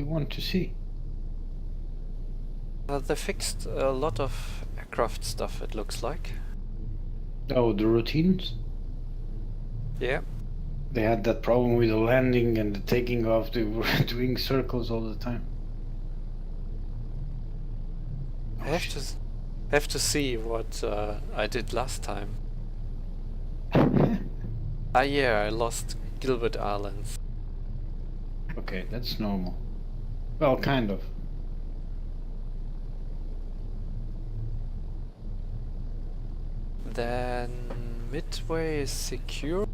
you want to see? They fixed a lot of aircraft stuff, it looks like. Oh, the routines? Yeah. They had that problem with the landing and the taking off. They were doing circles all the time. I have to see what I did last time. Yeah, I lost Gilbert Islands. Okay, that's normal. Well, kind of. Then Midway is secure.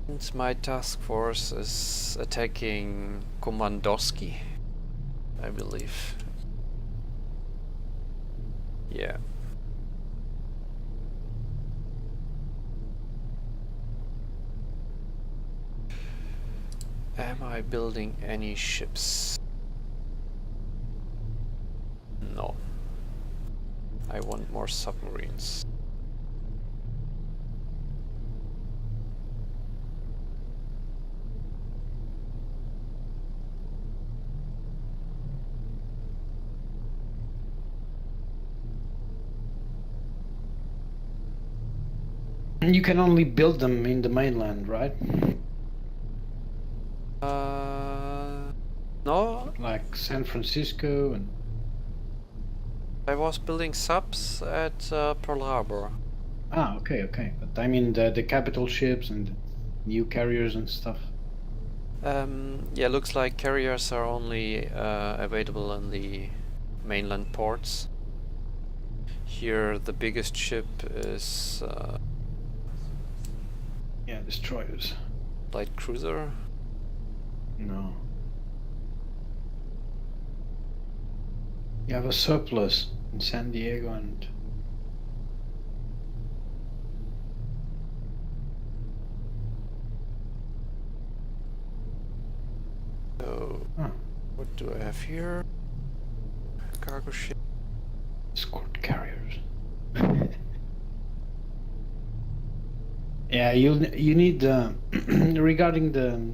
And my task force is attacking Komandowski, I believe. Yeah. Am I building any ships? No. I want more submarines. You can only build them in the mainland, right? No, Like San Francisco and... I was building subs at Pearl Harbor. Ah, okay, okay. But I mean the capital ships and the new carriers and stuff. Yeah, looks like carriers are only available in the mainland ports. Here the biggest ship is Yeah, destroyers. light cruiser. No. You have a surplus in San Diego and... So Oh, what do I have here? Cargo ship. escort carriers. Yeah, you need regarding the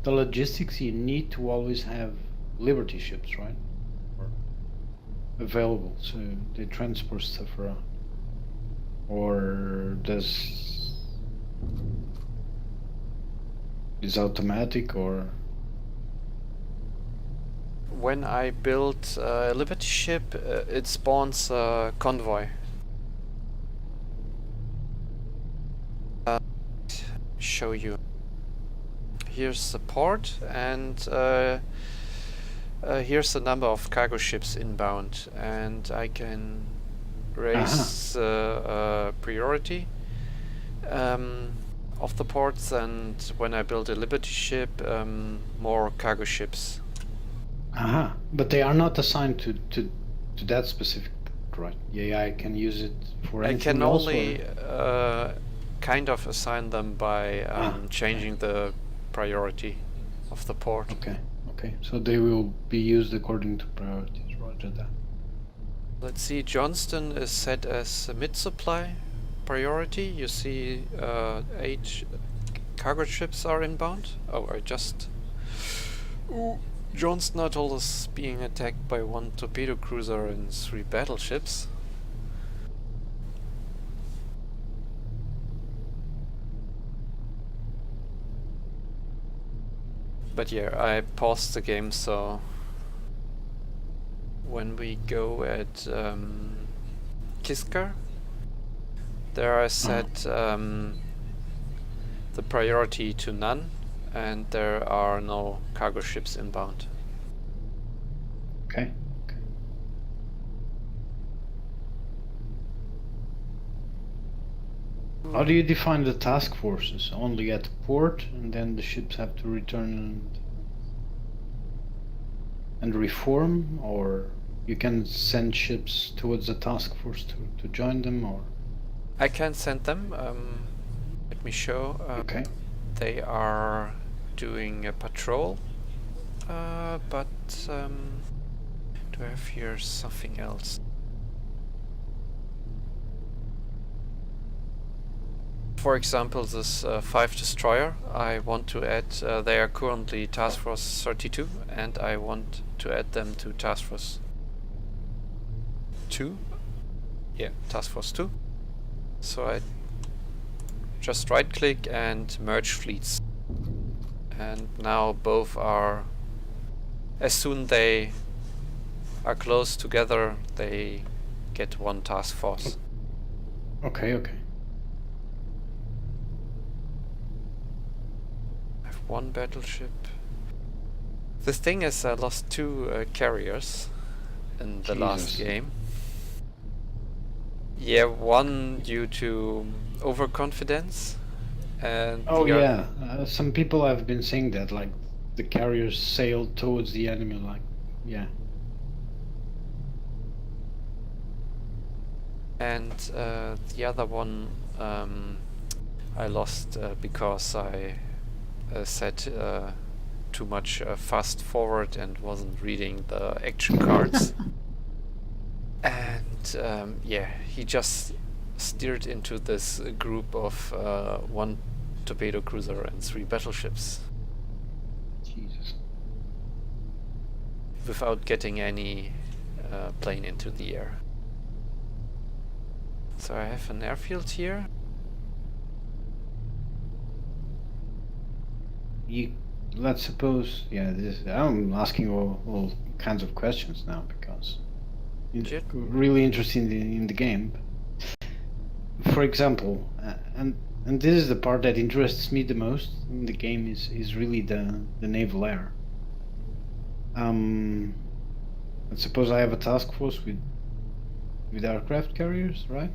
logistics. You need to always have Liberty ships, right? Or available, so they transport stuff around. Or does is automatic or? When I build a Liberty ship, it spawns a convoy. Show you. Here's the port, and here's the number of cargo ships inbound, and I can raise priority of the ports, and when I build a Liberty ship, more cargo ships. Aha, but they are not assigned to that specific port, right? The AI can use it for anything I can else, only kind of assign them by changing the priority of the port. Okay, okay. So they will be used according to priorities. Roger that. Let's see, Johnston is set as a mid-supply priority. You see 8 cargo ships are inbound. Oh, I just... Ooh, Johnston Atoll is being attacked by 1 torpedo cruiser and 3 battleships. But yeah, I paused the game, so when we go at Kiskar, there I set the priority to none, and there are no cargo ships inbound. Okay. How do you define the task forces? Only at port, and then the ships have to return and reform, or you can send ships towards the task force to join them, or? I can send them. Let me show. Okay. They are doing a patrol, but do I have here something else? for example, this 5 destroyer, I want to add, they are currently Task Force 32, and I want to add them to Task Force 2. Yeah, Task Force 2. So I just right click and merge fleets. And now both are, as soon they are close together, they get one task force. Okay, okay. I have one battleship. The thing is, I lost 2 carriers in the last Jesus. game. Yeah, one due to overconfidence, and Oh the oth- yeah, some people have been saying that, like the carriers sailed towards the enemy, like, yeah. and the other one I lost because I set too much fast forward and wasn't reading the action cards. And yeah, he just steered into this group of 1 torpedo cruiser and 3 battleships Jesus. without getting any plane into the air. So I have an airfield here. Let's suppose, yeah, I'm asking all kinds of questions now because it's Sure. really interesting in the game. For example, and this is the part that interests me the most in the game is really the naval air. Let's suppose I have a task force with aircraft carriers, right?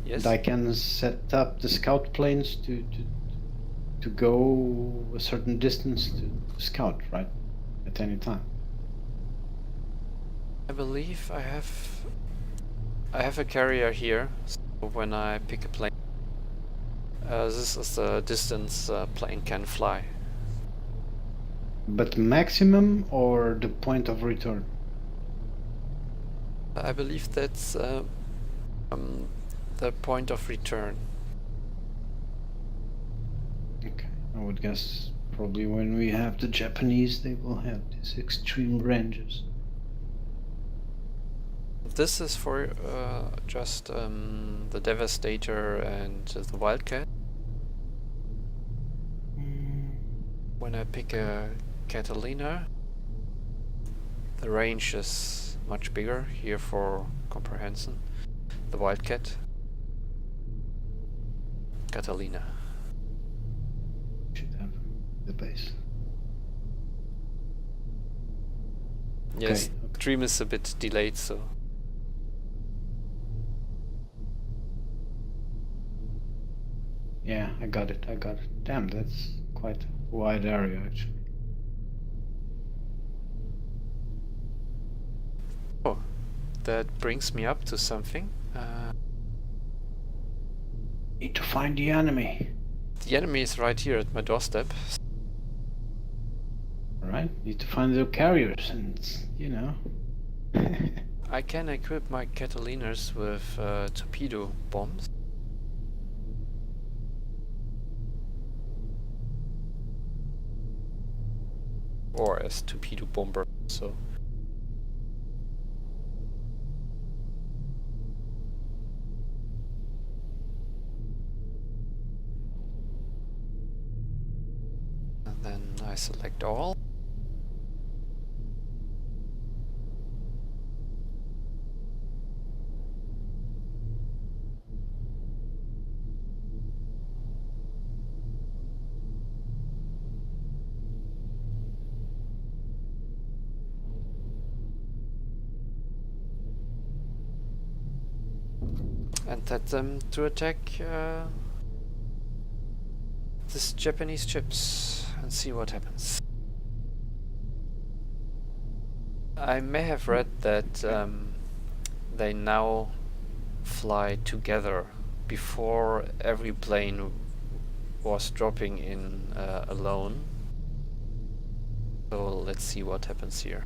Yes. And I can set up the scout planes to go a certain distance to scout, right? At any time. I believe I have a carrier here, so when I pick a plane, this is the distance a plane can fly. But maximum or the point of return? I believe that's the point of return. Okay, I would guess probably when we have the Japanese, they will have these extreme ranges. This is for just the Devastator and the Wildcat. When I pick a Catalina, the range is much bigger here for comprehension. The Wildcat, Catalina. Should have the base. Yes, Okay. Dream is a bit delayed, so Yeah, I got it. Damn, that's quite a wide area actually. that brings me up to something. Need to find the enemy. The enemy is right here at my doorstep. Alright, need to find the carriers and, you know. I can equip my Catalinas with torpedo bombs. Or as torpedo bomber, so. And then I select all. And set them to attack this Japanese ships and see what happens. I may have read that they now fly together. Before, every plane was dropping in alone. So let's see what happens here.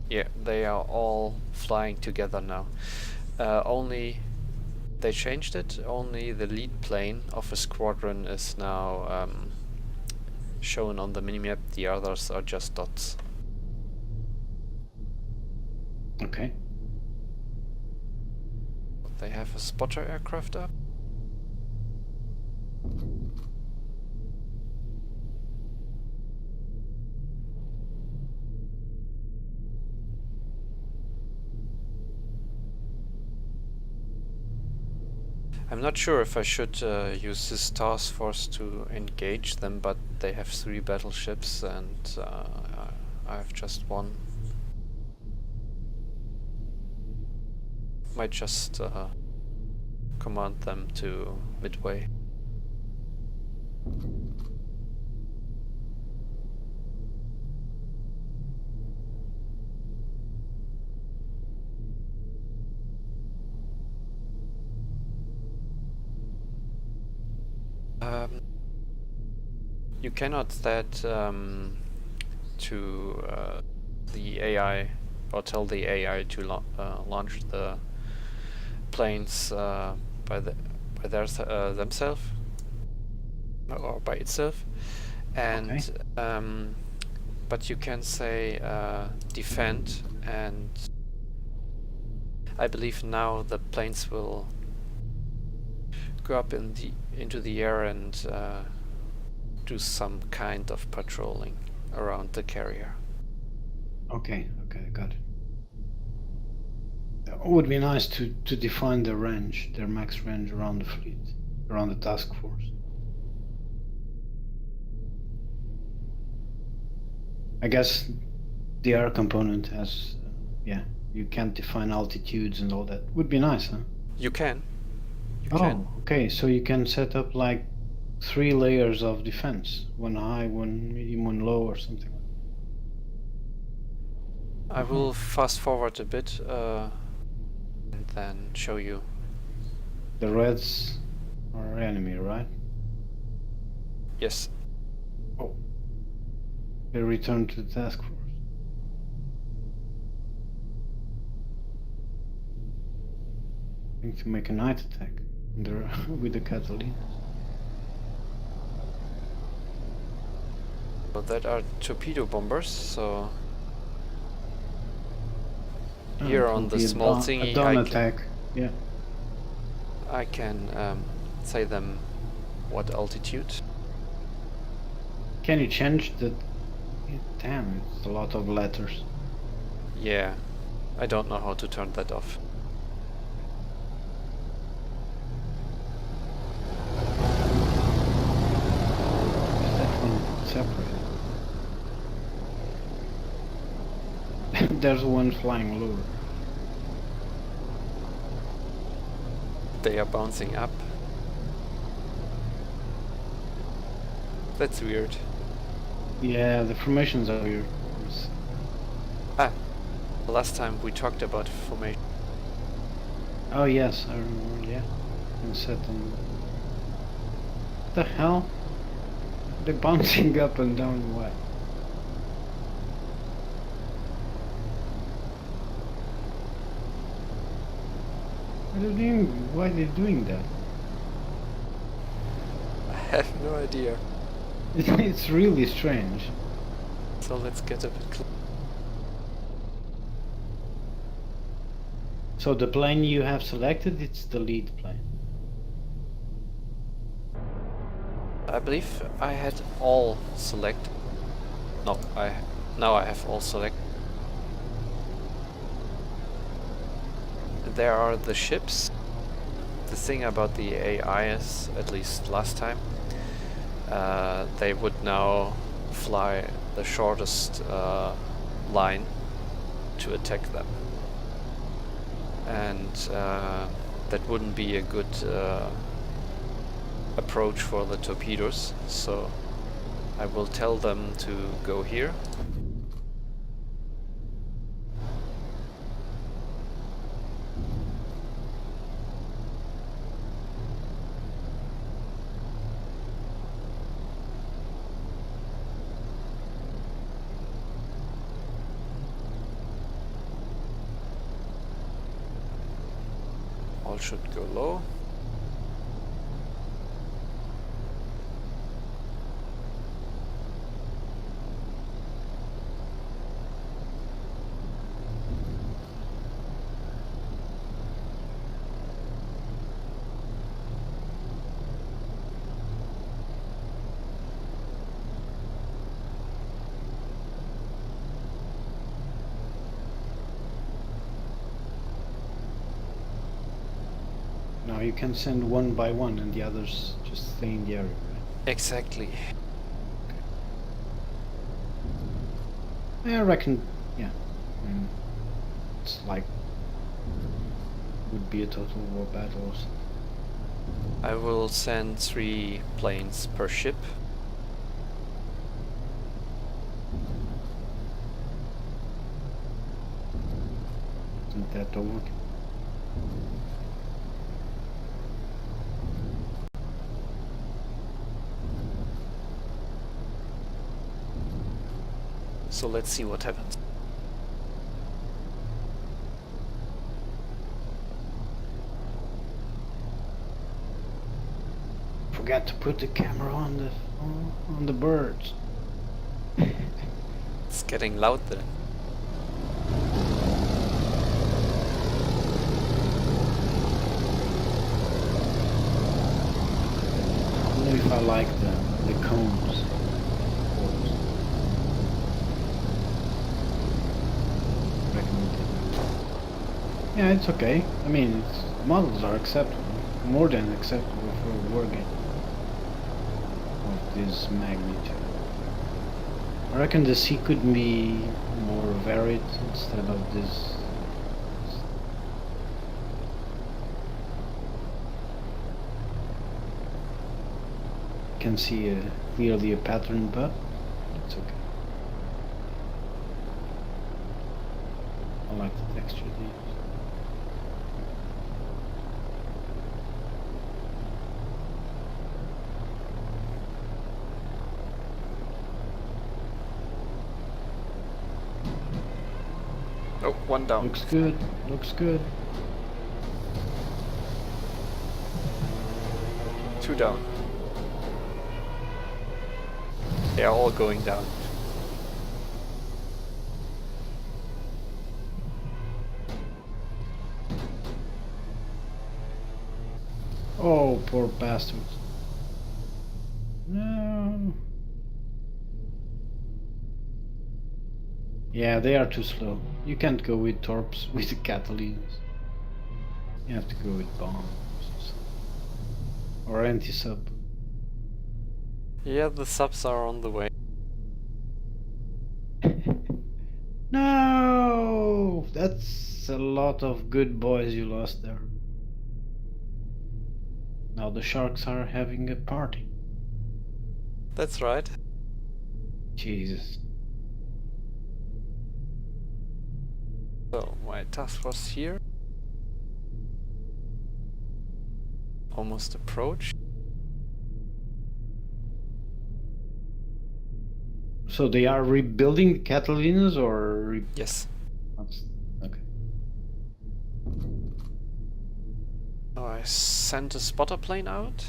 Yeah, they are all flying together now. Only they changed it. Only the lead plane of a squadron is now shown on the minimap. The others are just dots. Okay. They have a spotter aircraft up. I'm not sure if I should use this task force to engage them, but they have 3 battleships and I have just 1. Might just command them to Midway. You cannot set to the AI or tell the AI to launch the planes by themselves or by itself, and Okay. but you can say defend, and I believe now the planes will go up into the air and do some kind of patrolling around the carrier. Okay, got it. It would be nice to define the range, their max range around the fleet, around the task force. I guess the air component has, yeah, you can't define altitudes and all that. Would be nice, huh? You can. Okay, so you can set up like 3 layers of defense, one high, one medium, one low, or something. I will fast forward a bit and then show you. The reds are enemy, right? Yes. Oh. They return to the task force. I think to make a night attack with the Catalina. So that are torpedo bombers, so here on the small thingy I can say them what altitude. Can you change the... Damn, it's a lot of letters. Yeah, I don't know how to turn that off. Is that one separate? There's one flying lower. They are bouncing up. That's weird. Yeah, the formations are weird. Last time we talked about formation. Oh yes, I remember, yeah. And set them... What the hell? They're bouncing up and down, why? Why are they doing that? I have no idea. It's really strange. So let's get a bit closer. So the plane you have selected, it's the lead plane. I believe I had all selected. No, now I have all selected. There are the ships. The thing about the AI is, at least last time, they would now fly the shortest line to attack them. And that wouldn't be a good approach for the torpedoes, so I will tell them to go here. throttle should go low. Now you can send one by one and the others just stay in the area, right? Exactly. I reckon, yeah. It's like, would be a total war battle or something. I will send 3 planes per ship. Isn't that over? So let's see what happens. Forgot to put the camera on the birds. It's getting loud then. I don't know if I like the cones. Yeah, it's okay. I mean, models are acceptable, more than acceptable for a war game of this magnitude. I reckon the sea could be more varied instead of this. Can see clearly a pattern, but it's okay. I like the texture they use. Oh, one down. Looks good. Looks good. 2 down. They are all going down. Oh, poor bastards. No. Yeah, they are too slow. You can't go with torps with the Catalinas. You have to go with bombs or anti-sub. Yeah, the subs are on the way. No, that's a lot of good boys you lost there. Now the sharks are having a party. That's right. Jesus. So, my task force here. Almost approach. So they are rebuilding the Catalinas or... Yes. Okay. Oh, I sent a spotter plane out.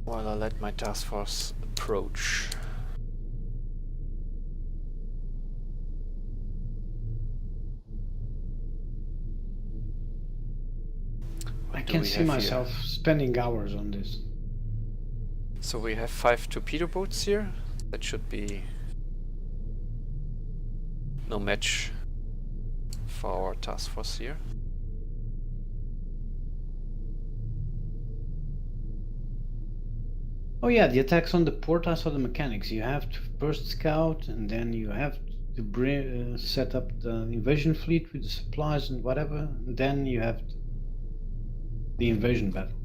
While I let my task force approach. I can see myself spending hours on this. So we have 5 torpedo boats here. That should be no match for our task force here. Oh yeah, the attacks on the port, I saw the mechanics. You have to first scout and then you have to bring, set up the invasion fleet with the supplies and whatever, and then you have the invasion battle.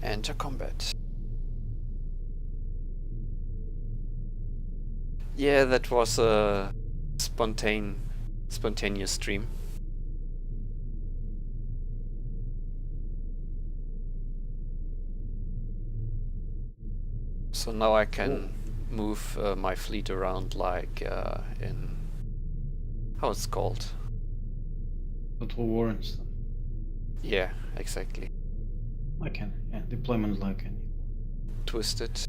Enter combat. Yeah, that was a spontaneous stream. So now I can move my fleet around like in... how it's called? Total War and stuff. Yeah, exactly. I can, yeah, deployment like any. Twisted.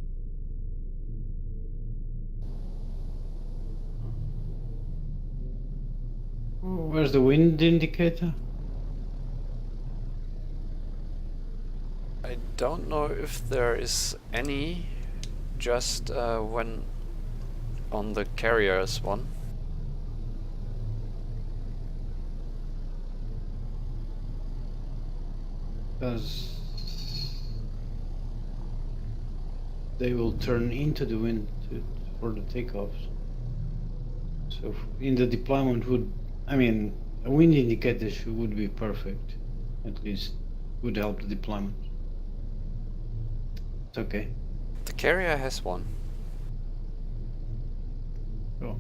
Where's the wind indicator? I don't know if there is any, just when on the carriers one. Because they will turn into the wind for the takeoffs. So in the deployment would, I mean, a wind indicator would be perfect. At least would help the deployment. It's okay. The carrier has one. Oh.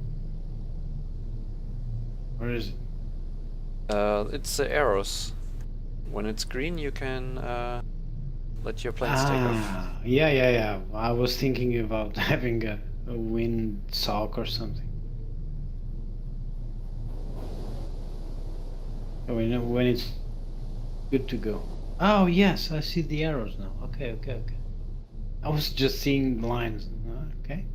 Where is it? It's the arrows. When it's green, you can let your planes take off. Yeah. I was thinking about having a wind sock or something. When it's good to go. Oh yes, I see the arrows now. Okay. I was just seeing lines. Okay.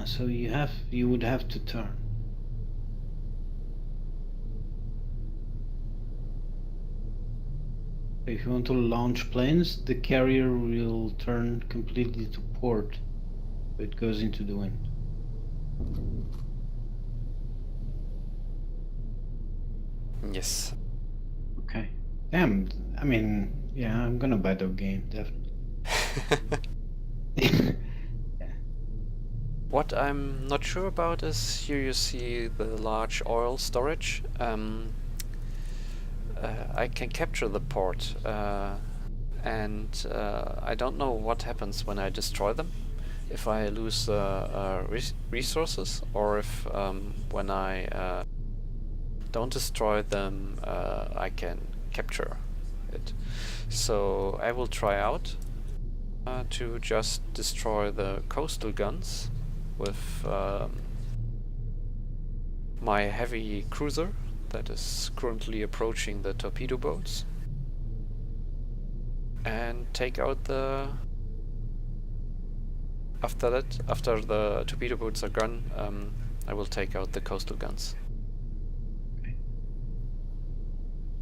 So you would have to turn. If you want to launch planes, the carrier will turn completely to port, so it goes into the wind. Yes. Okay. Damn. I mean, yeah, I'm gonna buy the game definitely. What I'm not sure about is here you see the large oil storage. I can capture the port, and I don't know what happens when I destroy them. If I lose resources, or if when I don't destroy them, I can capture it. So I will try out to just destroy the coastal guns with my heavy cruiser that is currently approaching the torpedo boats, and take out the... After the torpedo boats are gone, I will take out the coastal guns.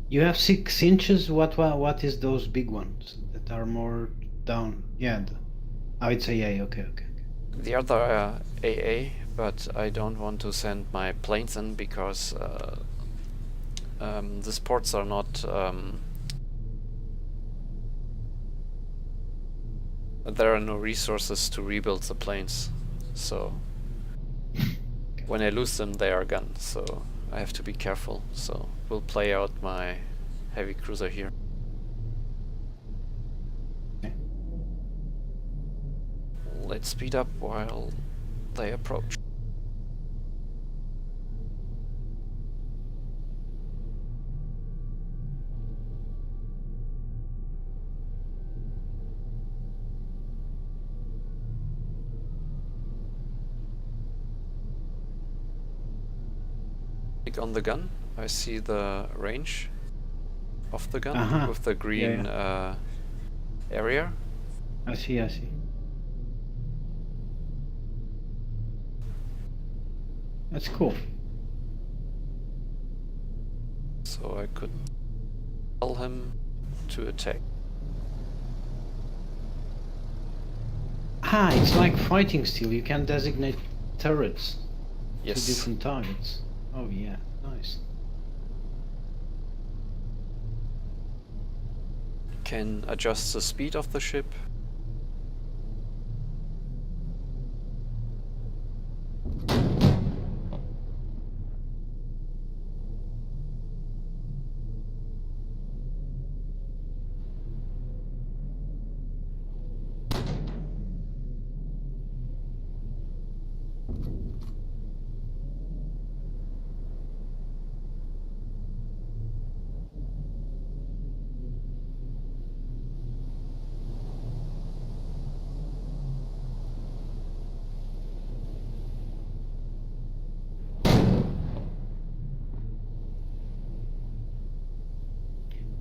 You have 6 inches. What is those big ones that are more down? Yeah. It's AA. Okay. The other AA, but I don't want to send my planes in because the ports are not... there are no resources to rebuild the planes, so when I lose them they are gone, so I have to be careful. So we'll play out my heavy cruiser here. Okay. Let's speed up while they approach. Click on the gun. I see the range of the gun with the green area. I see. That's cool. So I could tell him to attack. It's like fighting steel. You can designate turrets to Yes. different targets. Oh yeah, nice. Can adjust the speed of the ship.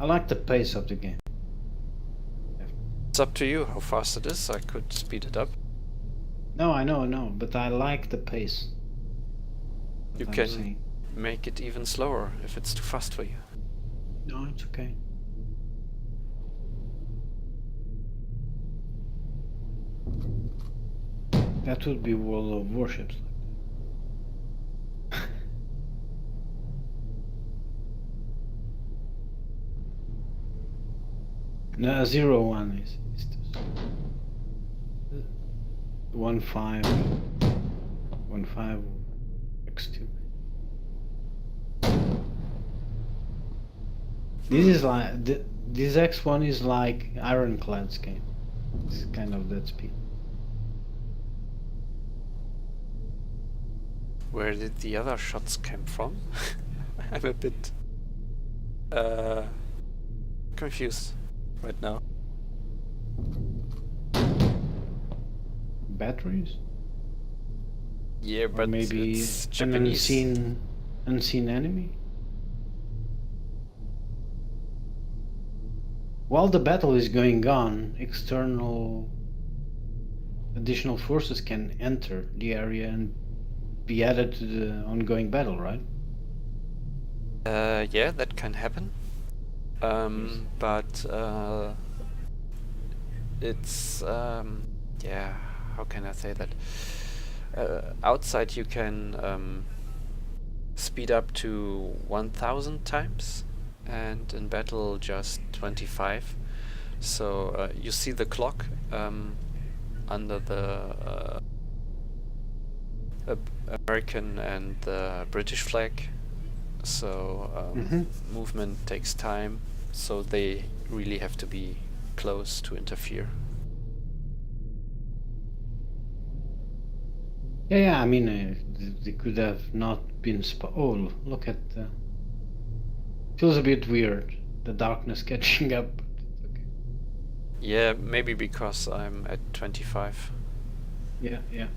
like the pace of the game. It's up to you how fast it is. I could speed it up. No, I know, but I like the pace. You What I'm can saying. make it even slower if it's too fast for you. No, it's okay. That would be World of Warships. No, 01 is too slow. 15 X2. This is like this X1 is like Ironclad's game. It's kind of that speed. Where did the other shots come from? I'm a bit confused right now. Batteries? Yeah, Or but maybe it's an Japanese. unseen enemy? While the battle is going on, additional forces can enter the area and be added to the ongoing battle, right? Yeah, that can happen. But it's yeah, how can I say that? Outside you can speed up to 1000 times, and in battle just 25. So you see the clock under the American and the British flag. So movement takes time, so they really have to be close to interfere. Yeah, I mean, they could have not been oh, look at feels a bit weird, the darkness catching up. But it's okay. Yeah, maybe because I'm at 25. Yeah.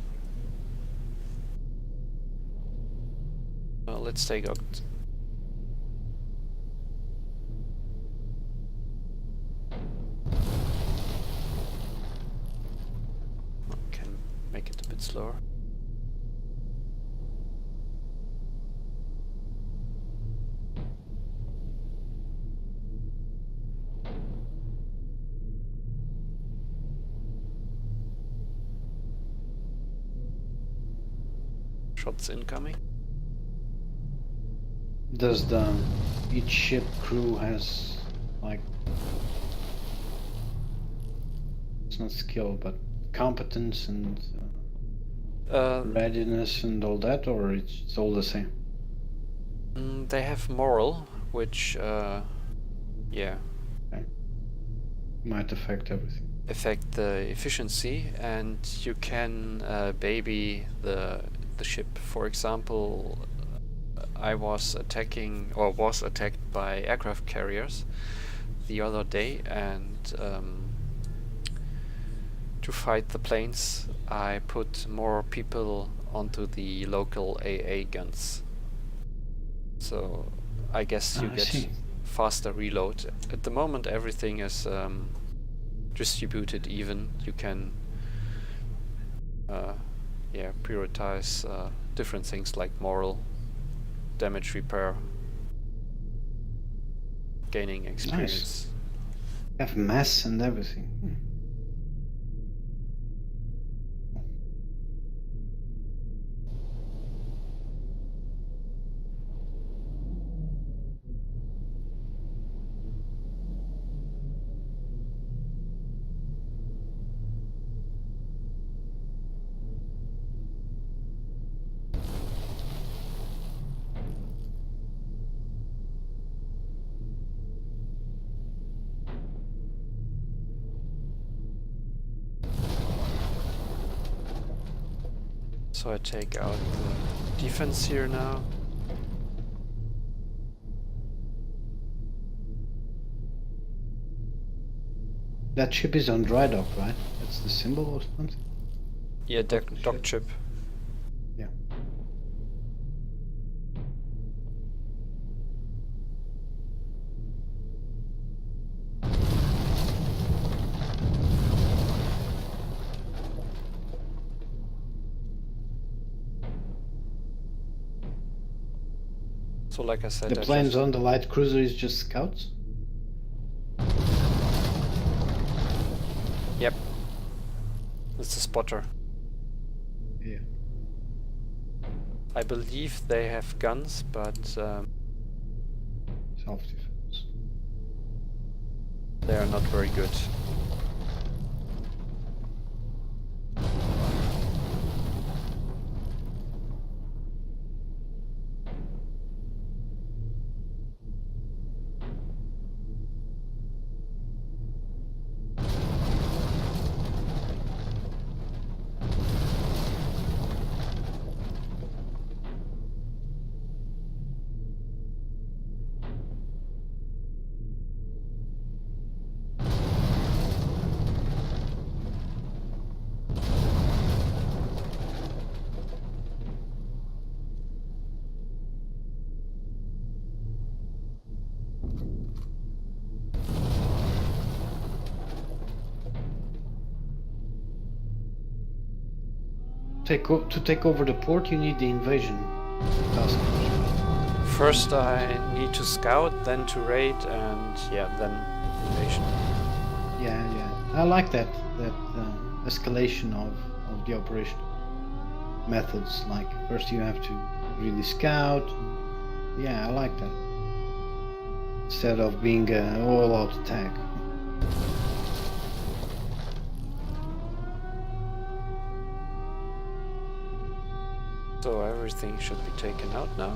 Well, let's take out. Can make it a bit slower. Shots incoming. Does each ship crew has like, it's not skill but competence and readiness and all that, or it's all the same? They have moral, which yeah, Okay. Might affect everything. affect the efficiency, and you can baby the ship. For example, I was attacking or was attacked by aircraft carriers the other day, and to fight the planes I put more people onto the local AA guns. So I guess you I get see. faster reload. At the moment everything is distributed even. You can yeah, prioritize different things like moral, damage repair, gaining experience. Have mass and everything. So I take out the defense here now. That ship is on dry dock, right? That's the symbol or something? Yeah, dock chip. Yeah. So like I said, The planes on the light cruiser is just scouts? Yep. It's a spotter. Yeah. I believe they have guns, but Self-defense. they are not very good. To take over the port, you need the invasion task force. First I need to scout, then to raid, and yeah, then invasion. Yeah. I like that escalation of the operation methods. Like first you have to really scout. Yeah, I like that. Instead of being an all-out attack. So everything should be taken out now.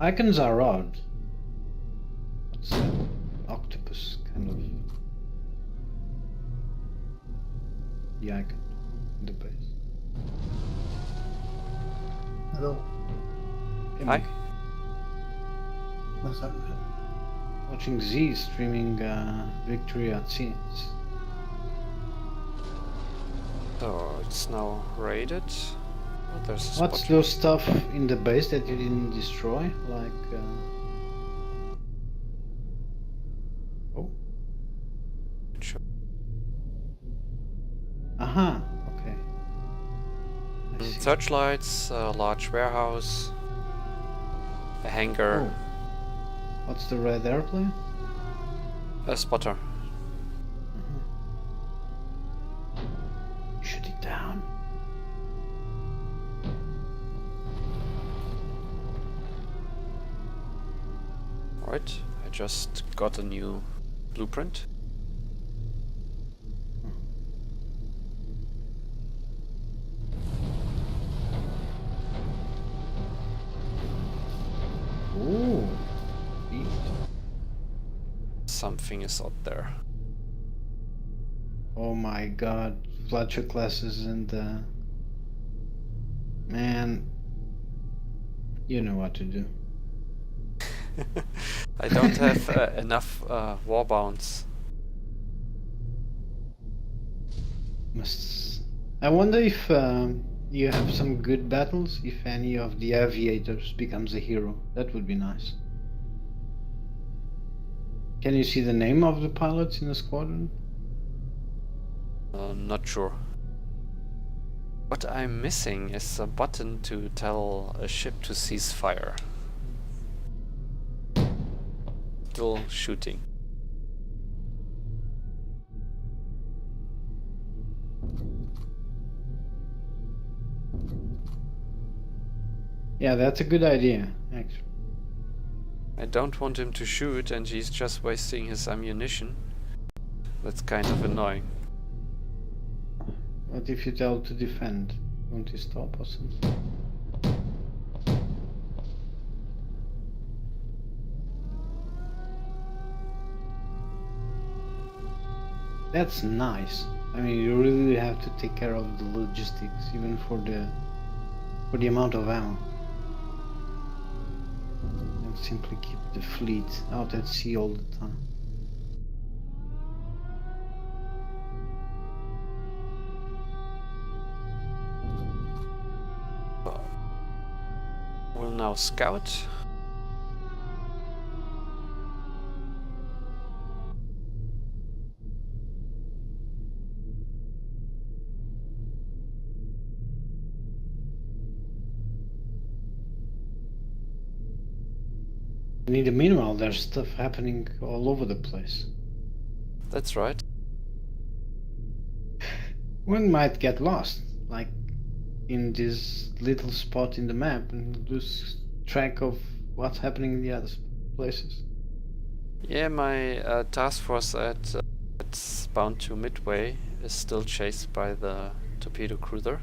Icons are odd. What's that? Octopus kind of. The icon in the base. Hello. Hey, Hi. Mike. What's up? Watching Z streaming Victory at Sea. So it's now raided. Oh, there's a What's spotter. those stuff in the base that you didn't destroy? Like oh. Sure. Aha, okay. I see. Searchlights, a large warehouse, a hangar, Oh. What's the red airplane? a spotter. Shoot it down. Right, I just got a new blueprint. Ooh. Neat. Something is out there. Oh my god. Fletcher classes and man, you know what to do. I don't have enough warbounds. I wonder if you have some good battles, if any of the aviators becomes a hero. That would be nice. Can you see the name of the pilots in the squadron? Not sure. What I'm missing is a button to tell a ship to cease fire. Still shooting. Yeah, that's a good idea, actually. I don't want him to shoot and he's just wasting his ammunition. That's kind of annoying. What if you tell to defend? Won't he stop or something? That's nice. I mean, you really have to take care of the logistics, even for the amount of ammo. And simply keep the fleet out at sea all the time. We'll now scout. And in the meanwhile, there's stuff happening all over the place. That's right. One might get lost, like in this little spot in the map, and lose track of what's happening in the other places. Yeah, my task force it's bound to Midway is still chased by the torpedo cruiser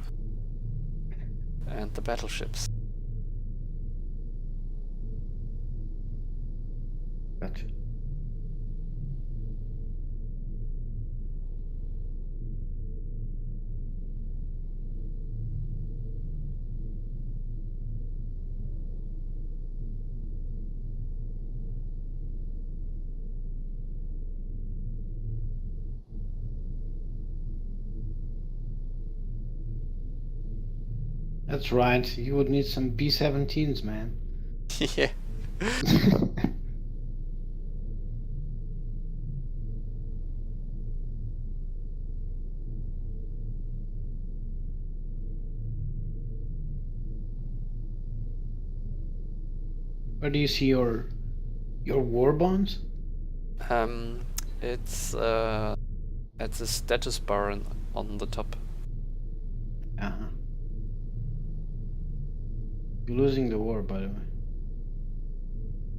and the battleships. Gotcha. That's right. You would need some B-17s, man. Yeah. Where do you see your war bonds? It's at the status bar on the top. Uh-huh. You're losing the war, by the way.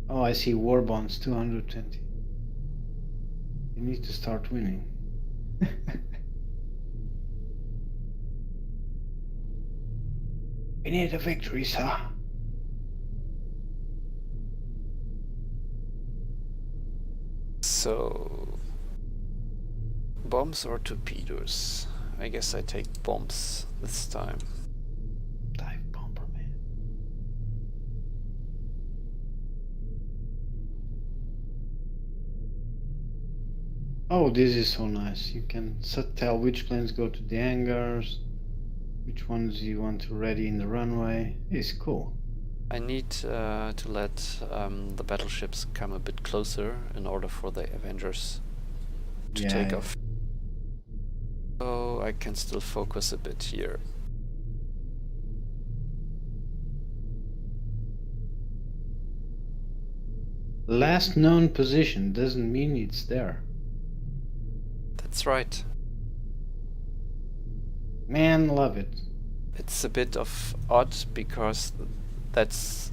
Oh, I see war bonds 220. You need to start winning. We need a victory, sir. So, bombs or torpedoes? I guess I take bombs this time. Dive bomber, man. Oh, this is so nice. You can tell which planes go to the hangars, which ones you want to ready in the runway. It's cool. I need to let the battleships come a bit closer in order for the Avengers to take off. So I can still focus a bit here. Last known position doesn't mean it's there. That's right. Man, love it. It's a bit of odd because that's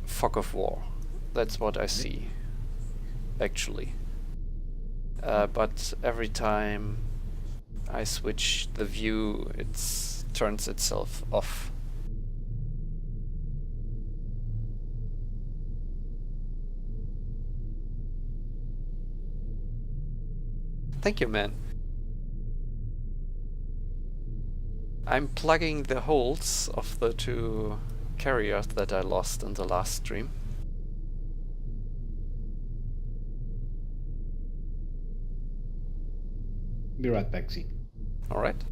fog of war. That's what I see, actually. But every time I switch the view, it turns itself off. Thank you, man. I'm plugging the holes of the two carriers that I lost in the last stream. Be right back, Z. Alright.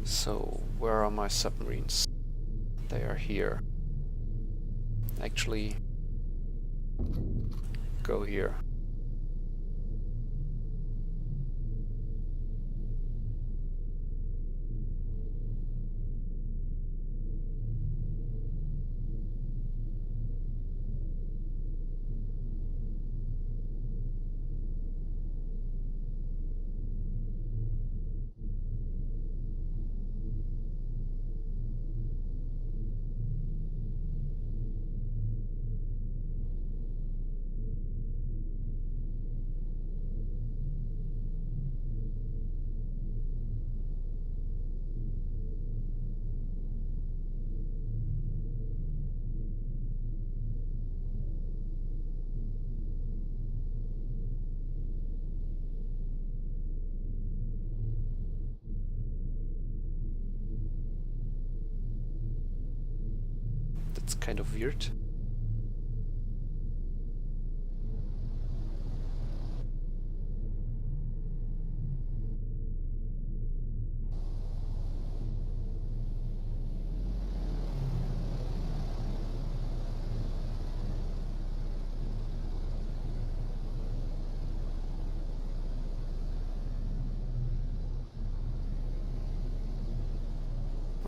So, where are my submarines? They are here. Actually, go here. That's kind of weird.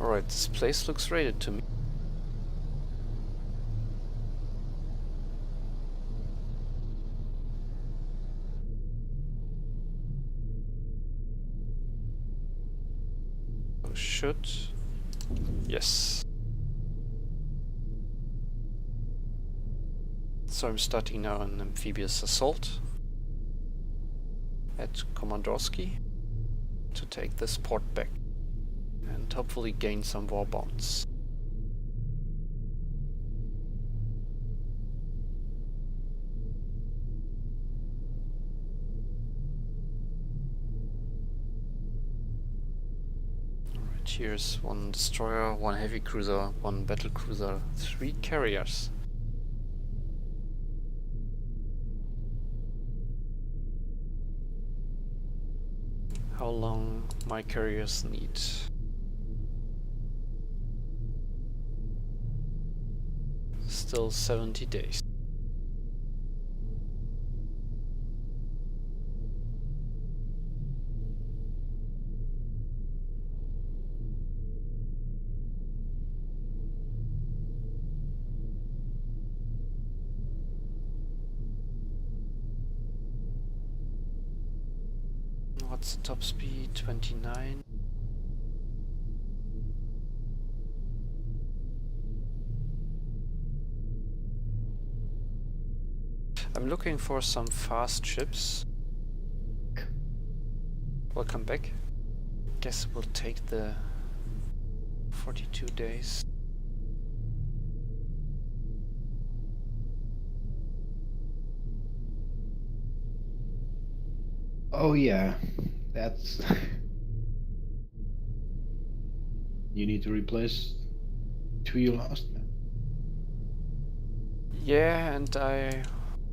Alright, this place looks raided to me. Should... Yes. So I'm starting now an amphibious assault at Komandorski to take this port back and hopefully gain some war bonds. Alright, here's one destroyer, one heavy cruiser, one battle cruiser, 3 carriers. How long my carriers need? Still 70 days. What's the top speed? 29. I'm looking for some fast ships. Welcome back. Guess we'll take the 42 days. Oh yeah, that's... You need to replace 2 you lost. Yeah, and I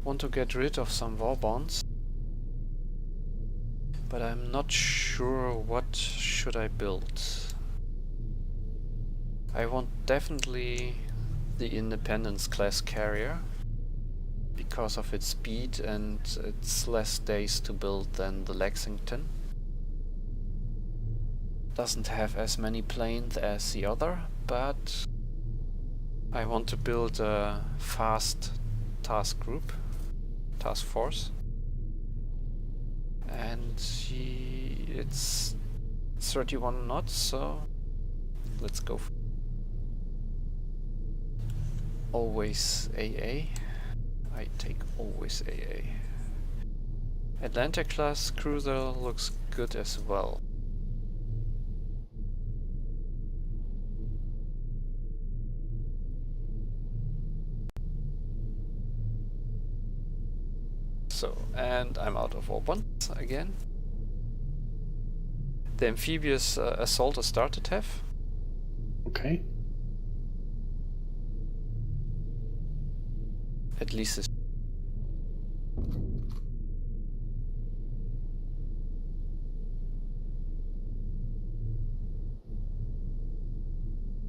want to get rid of some war bonds. But I'm not sure what should I build. I want definitely the Independence class carrier because of its speed and it's less days to build than the Lexington. Doesn't have as many planes as the other, but I want to build a fast task force. And it's 31 knots, so let's go. Always AA. I take always AA. Atlantic class cruiser looks good as well. So, and I'm out of weapons again. The amphibious assault is started, have. Okay. At least it's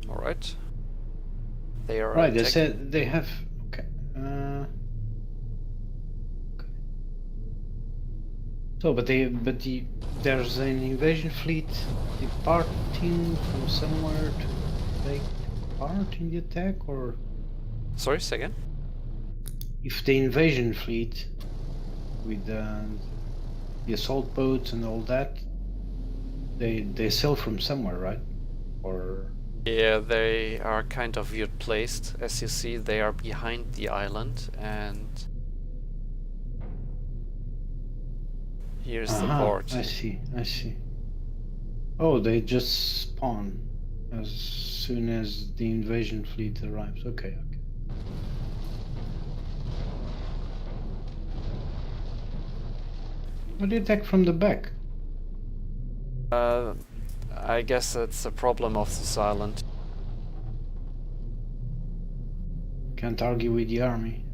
alright. They are Right, they attacking. said they have... Okay. So, there's an invasion fleet departing from somewhere to take part in the attack, or... Sorry, say again? If the invasion fleet with the assault boats and all that, they sail from somewhere, right? Or... Yeah, they are kind of weird placed. As you see, they are behind the island, and here's the port. I see. Oh, they just spawn as soon as the invasion fleet arrives. Okay. But they attack from the back. I guess that's a problem of this island. Can't argue with the army.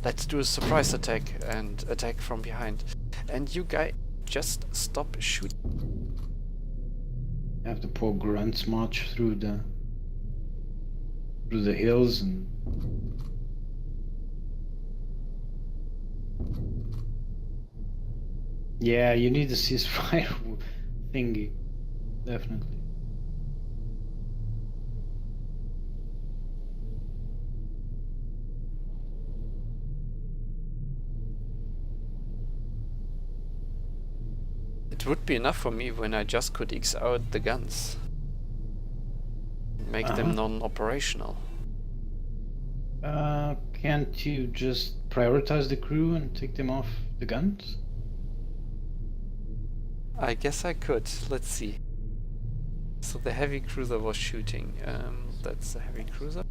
Let's do a surprise attack and attack from behind. And you guys just stop shooting. Have the poor grunts march through the hills and... Yeah, you need a ceasefire thingy, definitely. It would be enough for me when I just could X out the guns. Make them non-operational. Can't you just prioritize the crew and take them off the guns? I guess I could. Let's see. So the heavy cruiser was shooting. That's the heavy cruiser.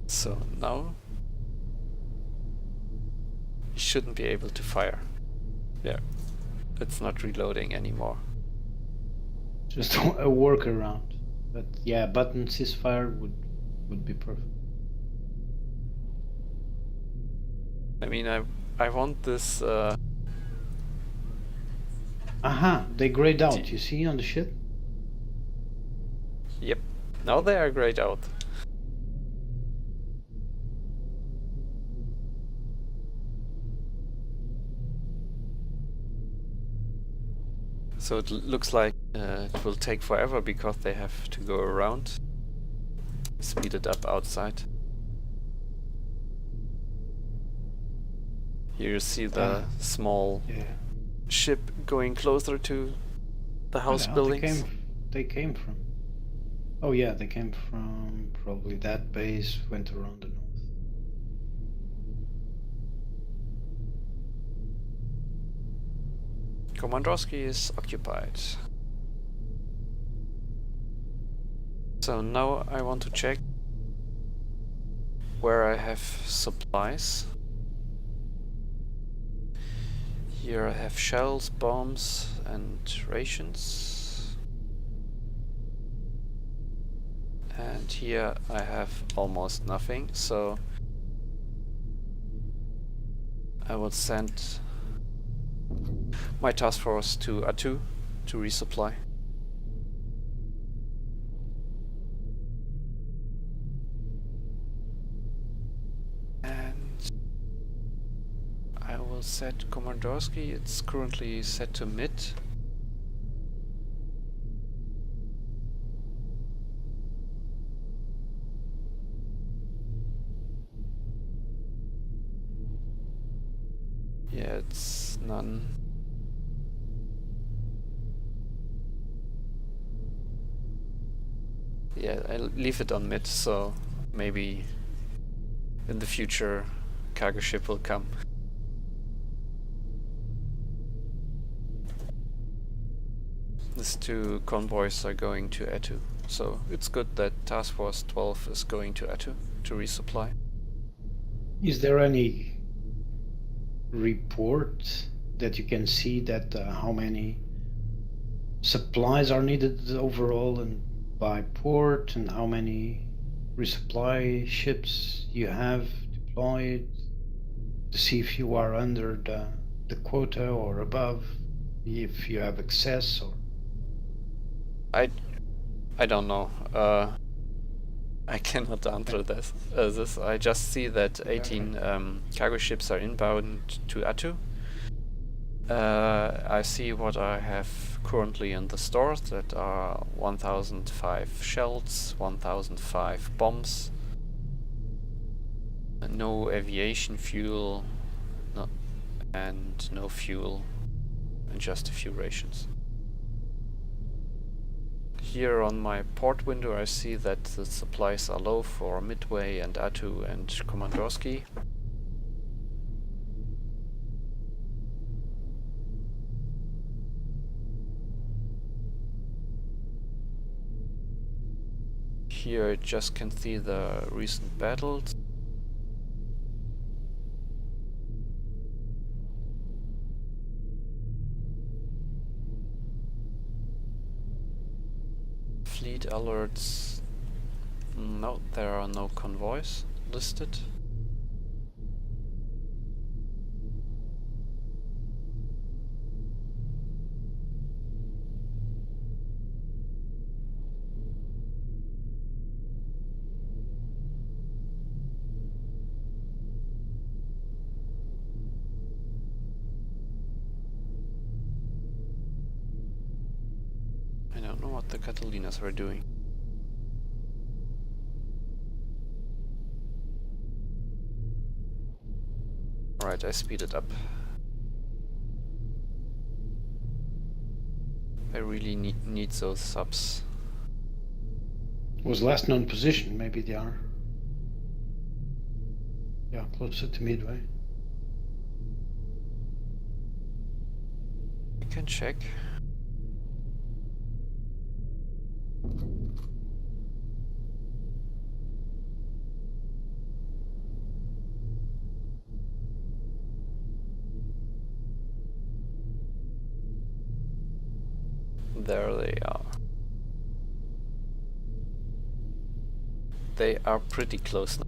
So now you shouldn't be able to fire. Yeah, it's not reloading anymore. Just a workaround. But yeah, button ceasefire would be perfect. I mean, I want this. Aha, they grayed out. You see on the ship? Yep. Now they are grayed out. So it looks like it will take forever because they have to go around. Speed it up outside. Here you see the small ship going closer to the house buildings. They came from. Oh yeah, they came from probably that base, went around the north. Komandorski is occupied. So now I want to check where I have supplies. Here I have shells, bombs and rations. And here I have almost nothing, so I will send my task force to Atu to resupply. And I will set Komandorski, it's currently set to mid. Yeah, it's none. Yeah, I leave it on mid, so maybe in the future cargo ship will come. These two convoys are going to Atu, so it's good that Task Force 12 is going to Atu to resupply. Is there any report that you can see that how many supplies are needed overall and by port, and how many resupply ships you have deployed, to see if you are under the quota or above, if you have excess? Or I don't know. I cannot answer this. I just see that 18 cargo ships are inbound to Atu. I see what I have currently in the stores, that are 1005 shells, 1005 bombs, no aviation fuel, and no fuel, and just a few rations. Here on my port window I see that the supplies are low for Midway and Atu and Komandorski. Here I just can see the recent battles. Fleet alerts. No, there are no convoys listed. what the Catalinas were doing. Alright, I speed it up. I really need those subs. Was last known position, maybe they are. Yeah, closer to Midway. You can check. There they are. They are pretty close now.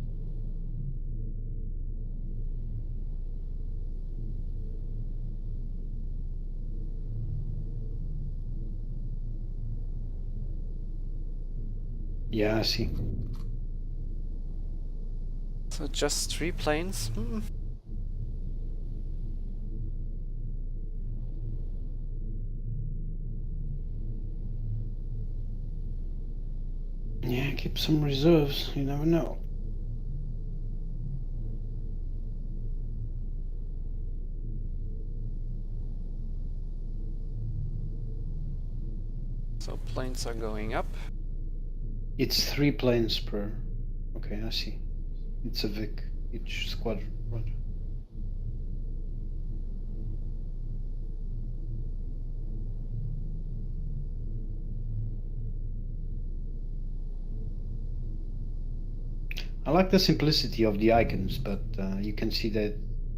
Yeah, I see. So just 3 planes? Yeah, keep some reserves, you never know. So planes are going up. It's 3 planes per... Okay, I see. It's a Vic, each squadron. Roger. I like the simplicity of the icons, but you can see that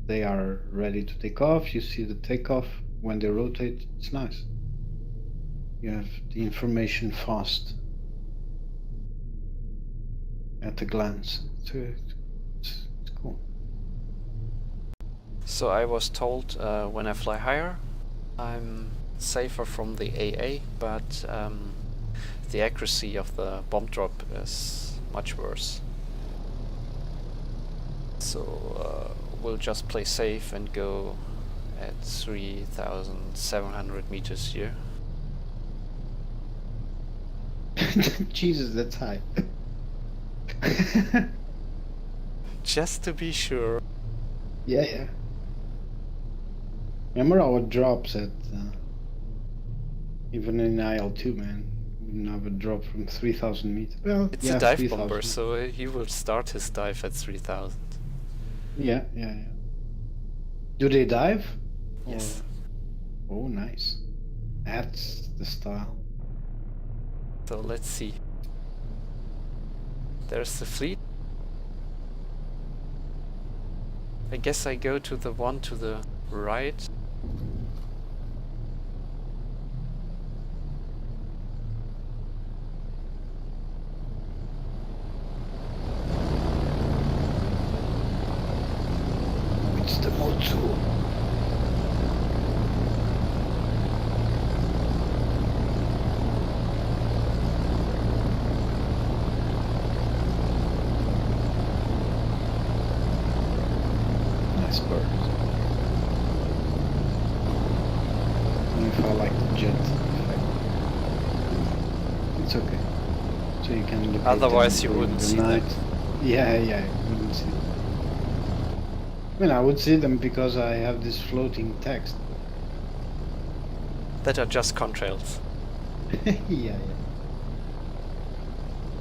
they are ready to take off. You see the takeoff when they rotate. It's nice. You have the information fast at a glance. It's cool. So I was told when I fly higher, I'm safer from the AA, but the accuracy of the bomb drop is much worse. So we'll just play safe and go at 3,700 meters here. Jesus, that's high. Just to be sure. Yeah. Remember our drops at even in IL-2, man. We didn't have a drop from 3,000 meters. Well, It's yeah, a dive 3,000. bomber, so he will start his dive at 3,000. Yeah. Do they dive? Yes. Oh, nice. That's the style. So let's see. There's the fleet. I guess I go to the one to the right. It's the Motsu. Nice bird. If I like the jet effect. It's okay. So you can look Otherwise you during wouldn't the see night. them. Yeah, you wouldn't see them. I mean, I would see them because I have this floating text. That are just contrails. Yeah.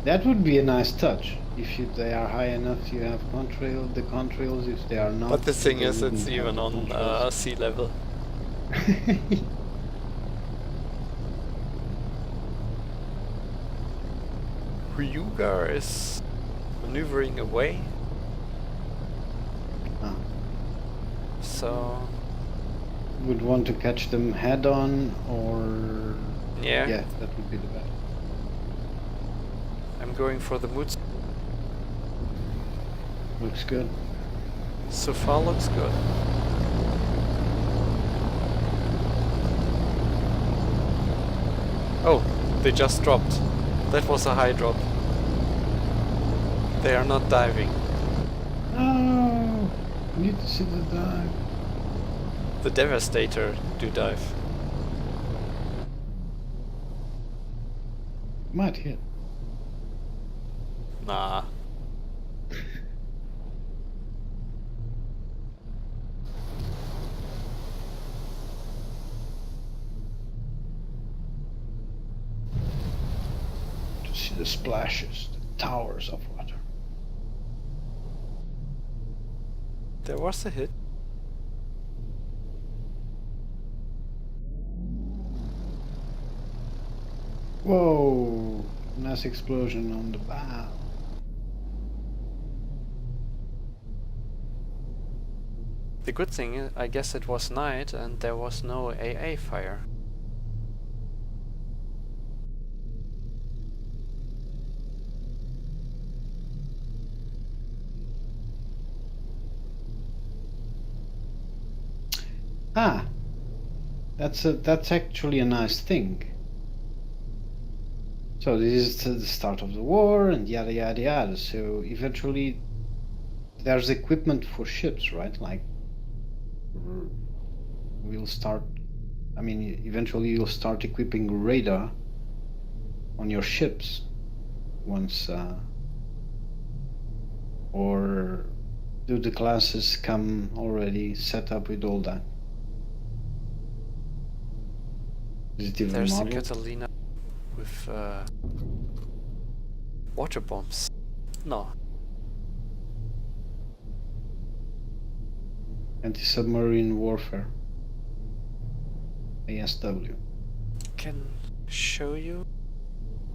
That would be a nice touch. If they are high enough, you have the contrails. If they are not, But the thing they is, wouldn't it's have even the on contrails. sea level. Ryuga is maneuvering away. Ah. So Would want to catch them head on, or yeah, that would be the best. I'm going for the moods. Looks good. So far looks good. Oh, they just dropped. That was a high drop. They are not diving. Oh, I need to see the dive. The Devastator do dive. Might hit. Nah. To see the splashes, the towers of water. There was a hit. Whoa! Nice explosion on the bow. The good thing is, I guess it was night and there was no AA fire. Ah! That's actually a nice thing. So this is the start of the war and yada yada yada. So eventually there's equipment for ships, right? Like we'll start, I mean, eventually you'll start equipping radar on your ships once, or do the classes come already set up with all that? Is it even There's a modeled? Catalina with water bombs. No. Anti-submarine warfare. ASW. Can show you.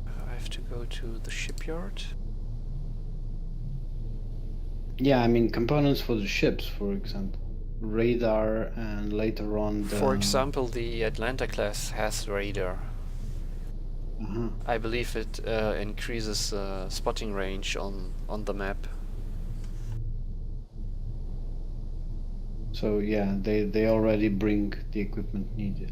I have to go to the shipyard. Yeah, I mean components for the ships, for example, radar, and later on the. For example, the Atlanta class has radar. Uh-huh. I believe it increases spotting range on the map. So yeah, they already bring the equipment needed.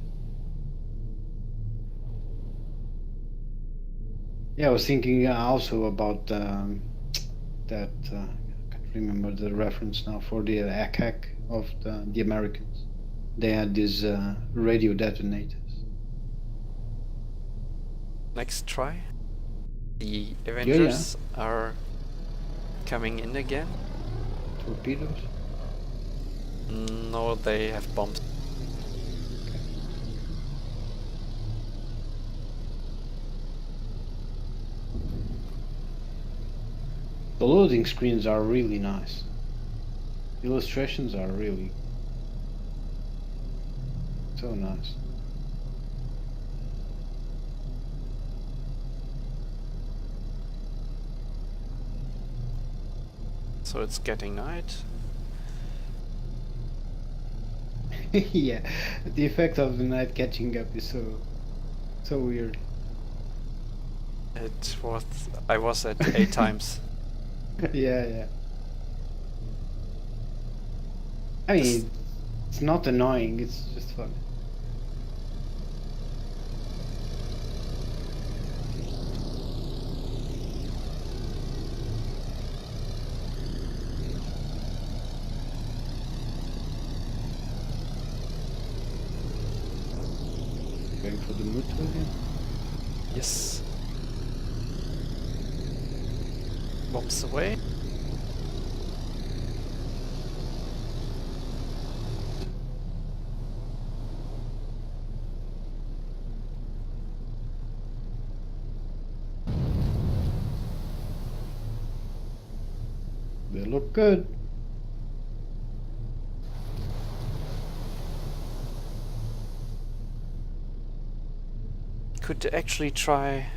Yeah, I was thinking also about that. I can't remember the reference now for the ACAC of the Americans. They had these radio detonators. Next try. The Avengers are coming in again. Torpedoes. No, they have bombs. The loading screens are really nice. Illustrations are really so nice. So it's getting night. Yeah, the effect of the night catching up is so weird. It was. I was at 8 times. Yeah. I mean, it's not annoying, it's just fun. Going for the Mutu again? Yes. Bombs away. They look good. Could actually try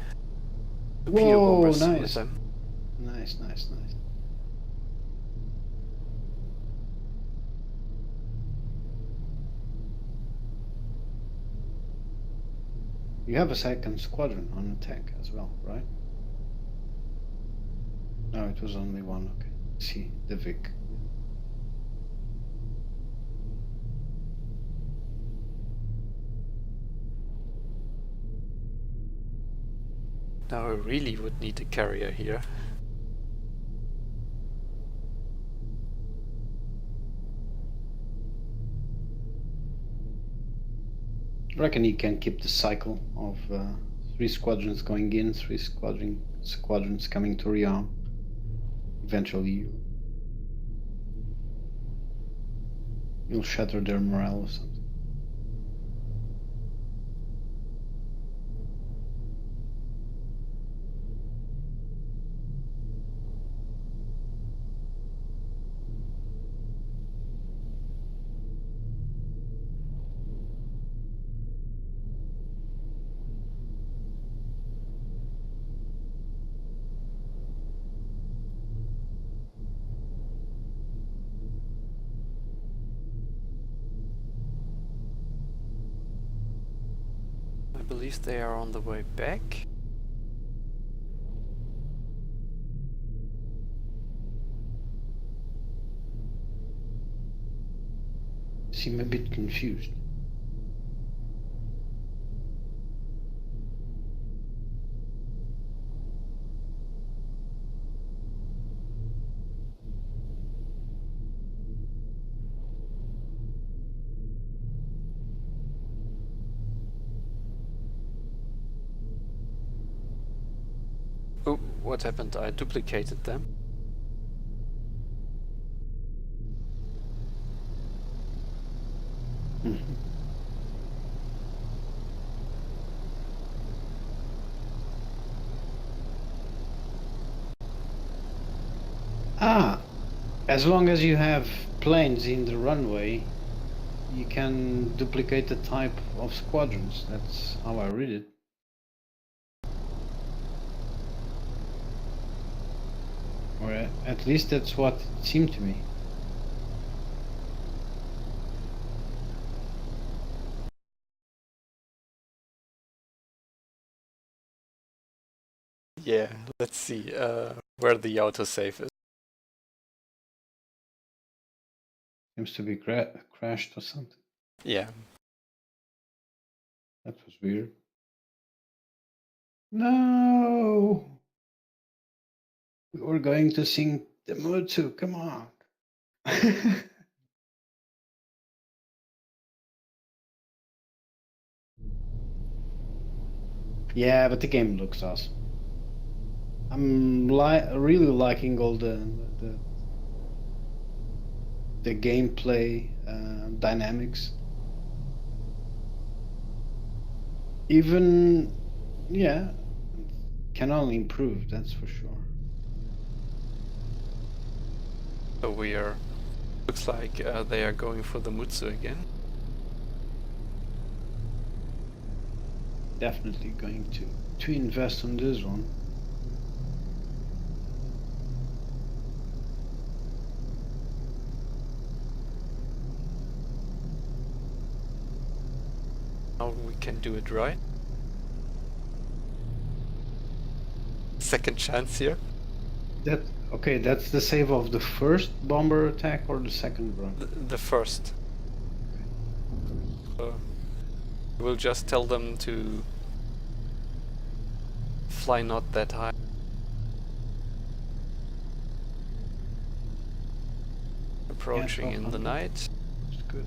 Whoa, bombers with nice. them. Nice. You have a second squadron on attack as well, right? No, it was only one, okay. See, the Vic. Now I really would need a carrier here. I reckon he can keep the cycle of 3 squadrons going in, 3 squadrons coming to rearm. Eventually you'll shatter their morale or something. I believe they are on the way back. Seem a bit confused. Oh, what happened? I duplicated them. Mhm. Ah, as long as you have planes in the runway, you can duplicate the type of squadrons. That's how I read it. Or at least that's what it seemed to me. Yeah, let's see where the autosave is. Seems to be crashed or something. Yeah. That was weird. No! We're going to sing the Mutsu, come on. Yeah, but the game looks awesome. I'm really liking all the gameplay dynamics. Even, yeah, can only improve, that's for sure. So we are. Looks like they are going for the Mutsu again. Definitely going to invest on this one. Now we can do it right. Second chance here. That okay, that's the save of the first bomber attack or the second one? The first. We'll just tell them to fly not that high. Approaching in the 1200. night. That's good.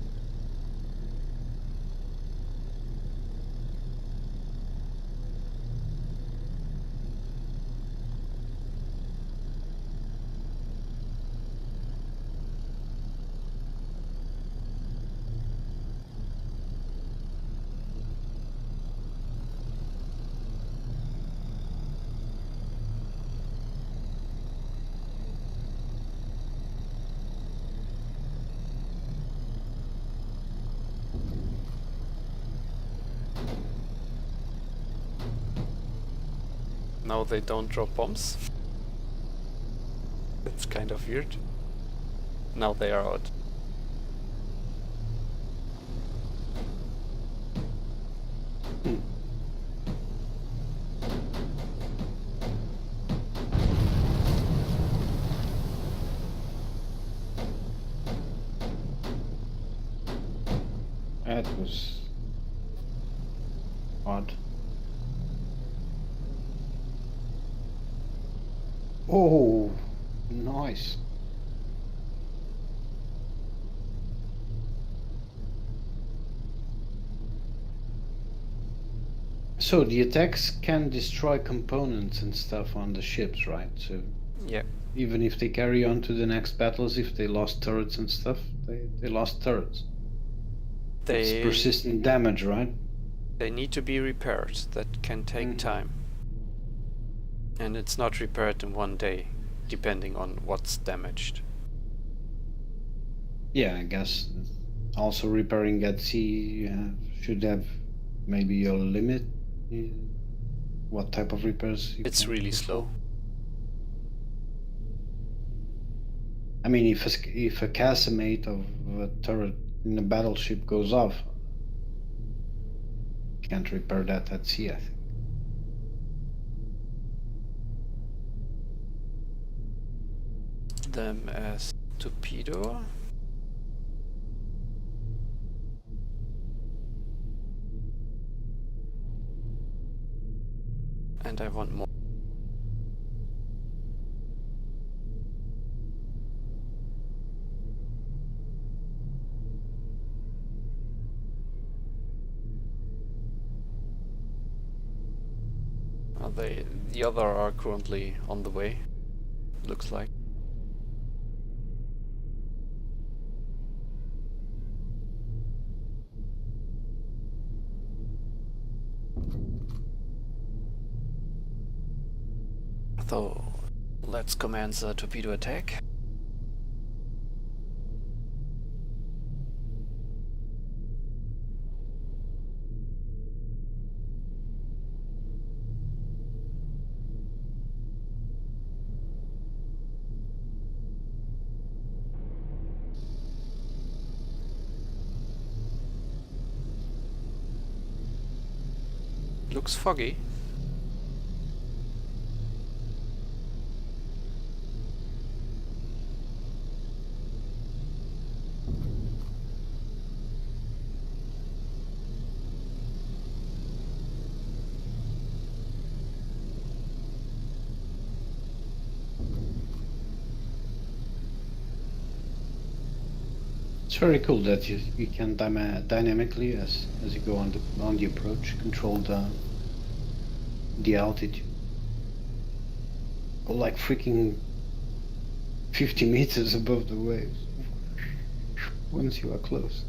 Now they don't drop bombs. It's kind of weird. Now they are out. That was odd. Oh, nice. So the attacks can destroy components and stuff on the ships, right? So Yeah, even if they carry on to the next battles, if they lost turrets and stuff, they lost turrets. It's they persistent damage, right? they need to be repaired. That can take Mhm. time. And it's not repaired in one day, depending on what's damaged. Yeah, I guess. Also, repairing at sea should have maybe a limit. What type of repairs you It's can really slow. perform. I mean, if a casemate of a turret in a battleship goes off, you can't repair that at sea, I think. Them as torpedo. And I want more. The other are currently on the way, looks like. So let's commence a torpedo attack. Looks foggy. It's very cool that you can dynamically, as you go on the approach, control the altitude. Go like freaking 50 meters above the waves once you are close.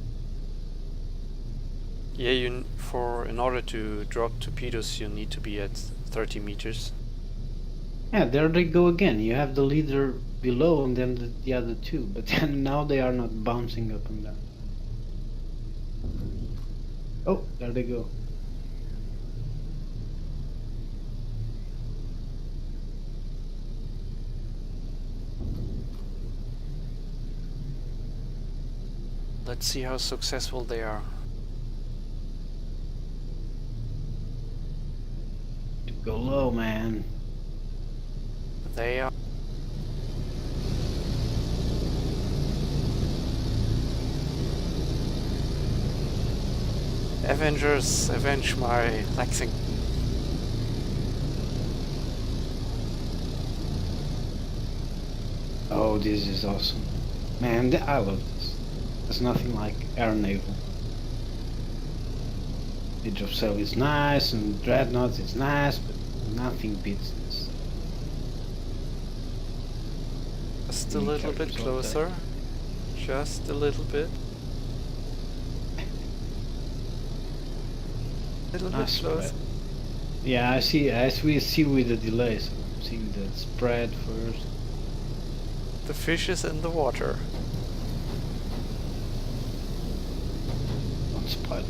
Yeah, in order to drop torpedoes, you need to be at 30 meters. Yeah, there they go again. You have the leader below and then the other two, but then now they are not bouncing up and down. Oh, there they go. Let's see how successful they are. Go low, man. They are. Avengers, avenge my Lexington. Oh, this is awesome. Man, I love this. There's nothing like air naval. Age of Sail is nice and Dreadnought is nice, but nothing beats this. Just a little bit closer. Just a little bit. Little bit closer. Yeah, I see. As we see with the delay, so I'm seeing the spread first. The fish is in the water. On spot.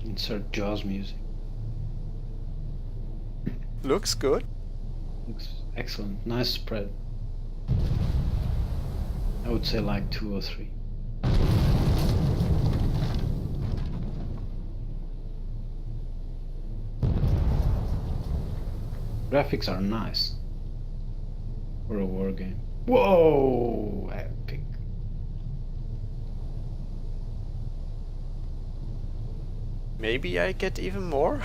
Insert Jaws music. Looks good. Looks excellent. Nice spread. I would say like 2 or 3. Graphics are nice for a war game. Whoa! Epic. Maybe I get even more?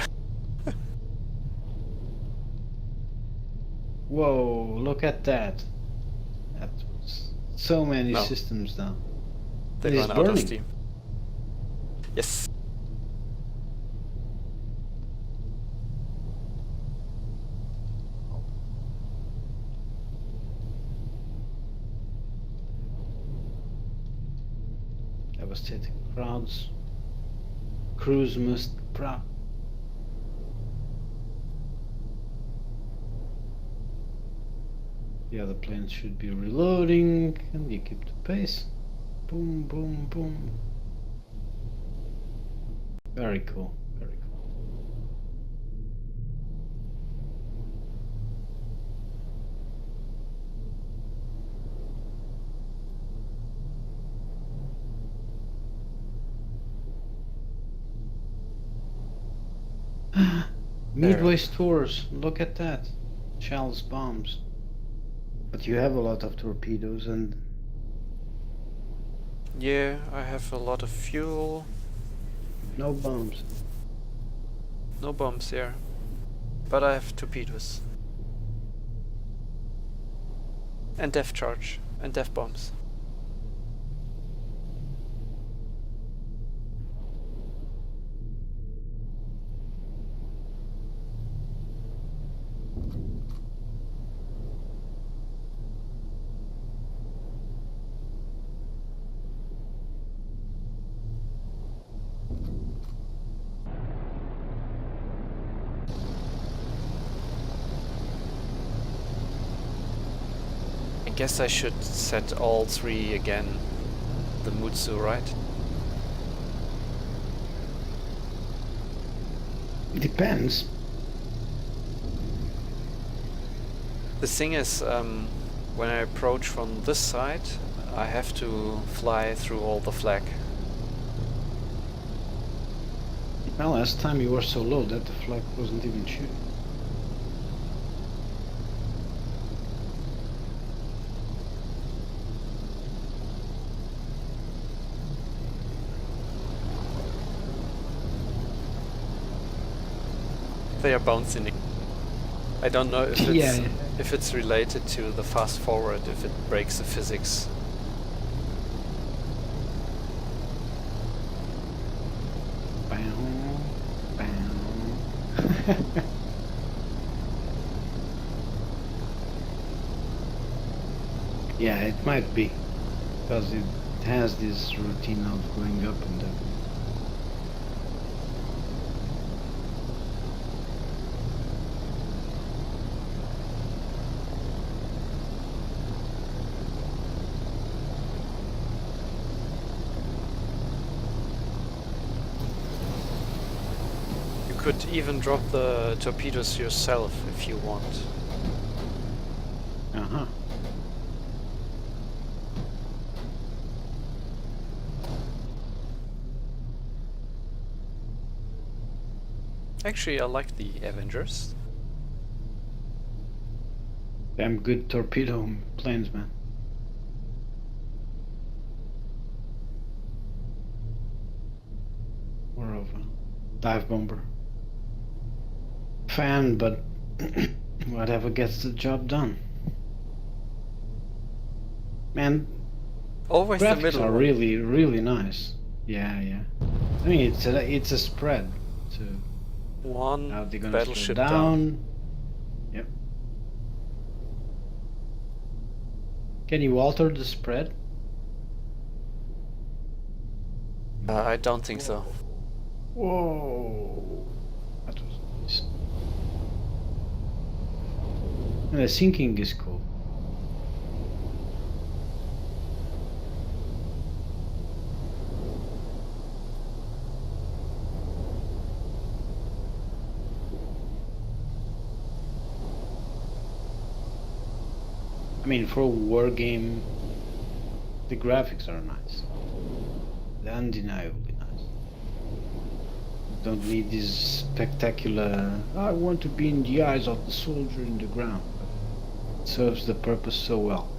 Whoa! Look at that. That was so many No. systems down. They It is run out of burning. steam. Yes. Devastating crowds. Crews must proud. The other planes should be reloading, and you keep the pace. Boom, boom, boom. Very cool, very cool. Midway stores, look at that. Shells, bombs. But you have a lot of torpedoes and Yeah, I have a lot of fuel. no bombs. No bombs here. But I have torpedoes. And depth charge. And depth bombs. I guess I should set all three again. The Mutsu, right? Depends. The thing is, when I approach from this side, I have to fly through all the flag. Well, last time you were so low that the flag wasn't even shooting. They are bouncing. I don't know if it's, Yeah. if it's related to the fast forward, if it breaks the physics. Bow, bow. Yeah, it might be. Because it has this routine of going up and down. You could even drop the torpedoes yourself if you want. Uh-huh. Actually, I like the Avengers. Damn good torpedo planes, man. More of a dive bomber. Fan, but whatever gets the job done. Man, Always the graphics middle are one. really, really nice. Yeah, yeah. I mean, it's a spread. So One now they're gonna slow battleship down. Yep. Can you alter the spread? I don't think so. Whoa! That was nice. And the sinking is cool. I mean, for a war game, the graphics are nice. They're undeniably nice. don't need this spectacular, I want to be in the eyes of the soldier in the ground. It serves the purpose so well.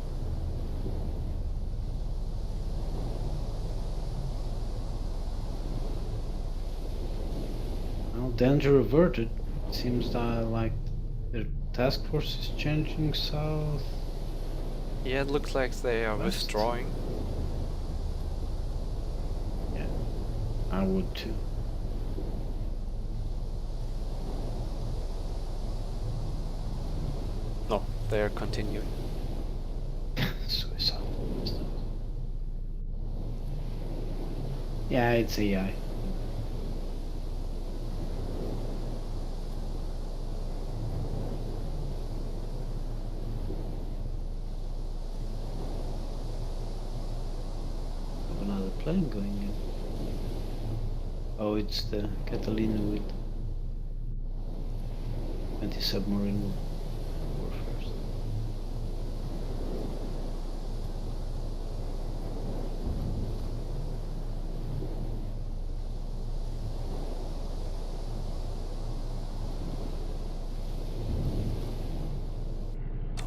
Well, danger averted. It seems that like the task force is changing south. Yeah, it looks like they are West. withdrawing. Yeah, I would too. No, they are continuing. Suicide. Yeah, it's AI. Another plane going in. Oh, it's the Catalina with anti-submarine warfare.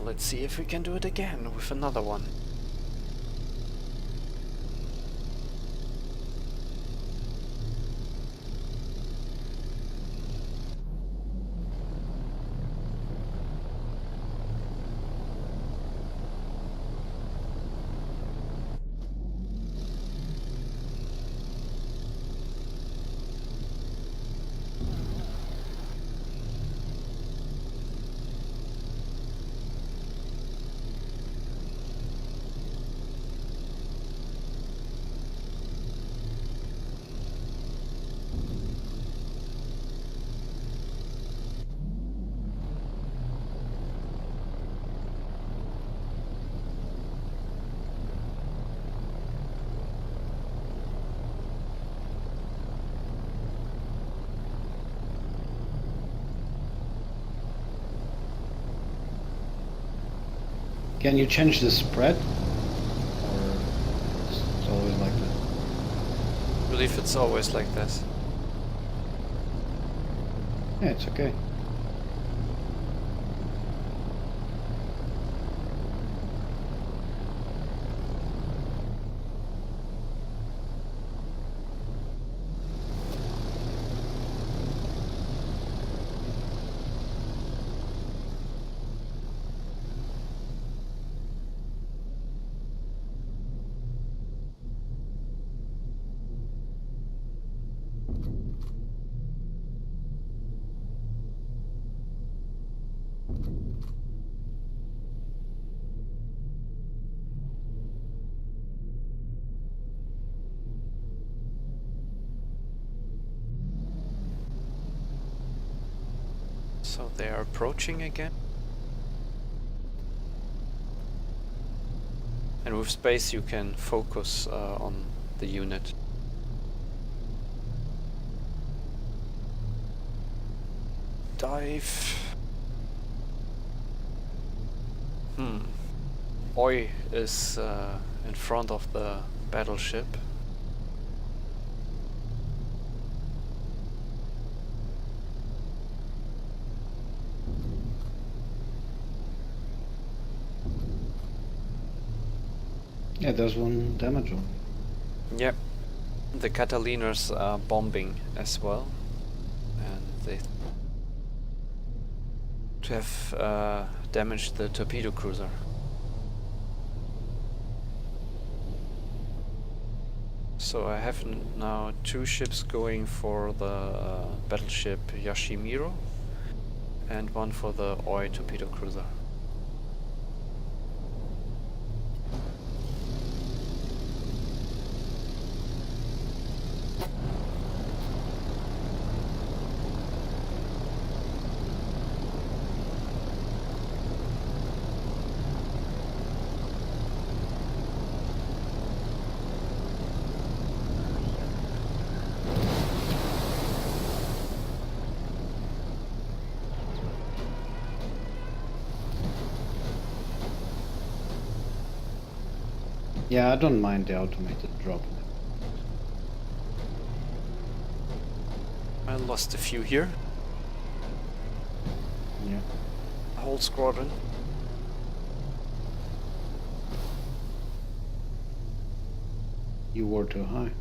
Let's see if we can do it again with another one. Can you change the spread? Or it's always like that? I believe it's always like this. Yeah, it's okay. So they are approaching again. And with space you can focus on the unit. Dive. Oi is in front of the battleship. Yeah, there's one damage on. Yep. The Catalinas are bombing as well. And they have damaged the torpedo cruiser. So I have now two ships going for the battleship Yashimiro and one for the Oi torpedo cruiser. Yeah, I don't mind the automated drop. I lost a few here. Yeah. A whole squadron. You were too high.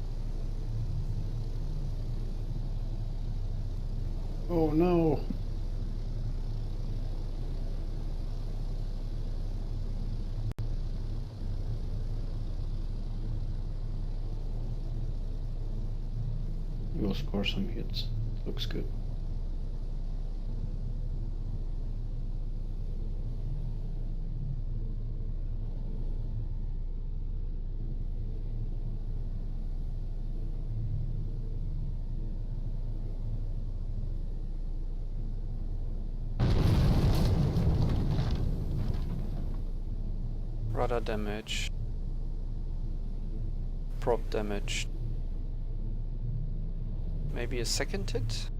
Oh no! We'll score some hits. Looks good. Rudder damage. Prop damage. Maybe a second hit?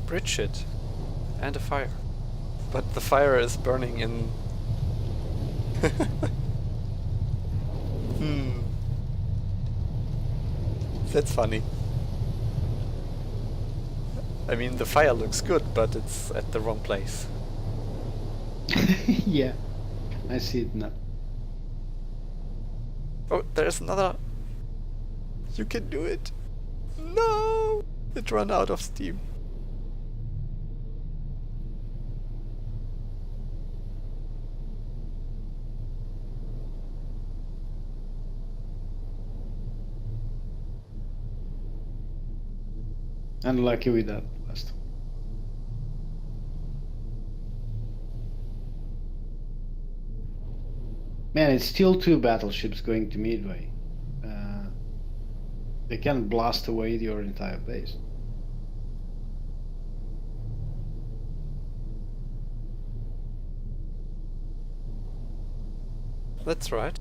Bridge hit. And a fire. But the fire is burning in... That's funny. I mean, the fire looks good, but it's at the wrong place. Yeah, I see it now. Oh, there's another... You can do it! No! It ran out of steam. Unlucky with that last one. Man, it's still 2 battleships going to Midway. They can blast away your entire base. That's right.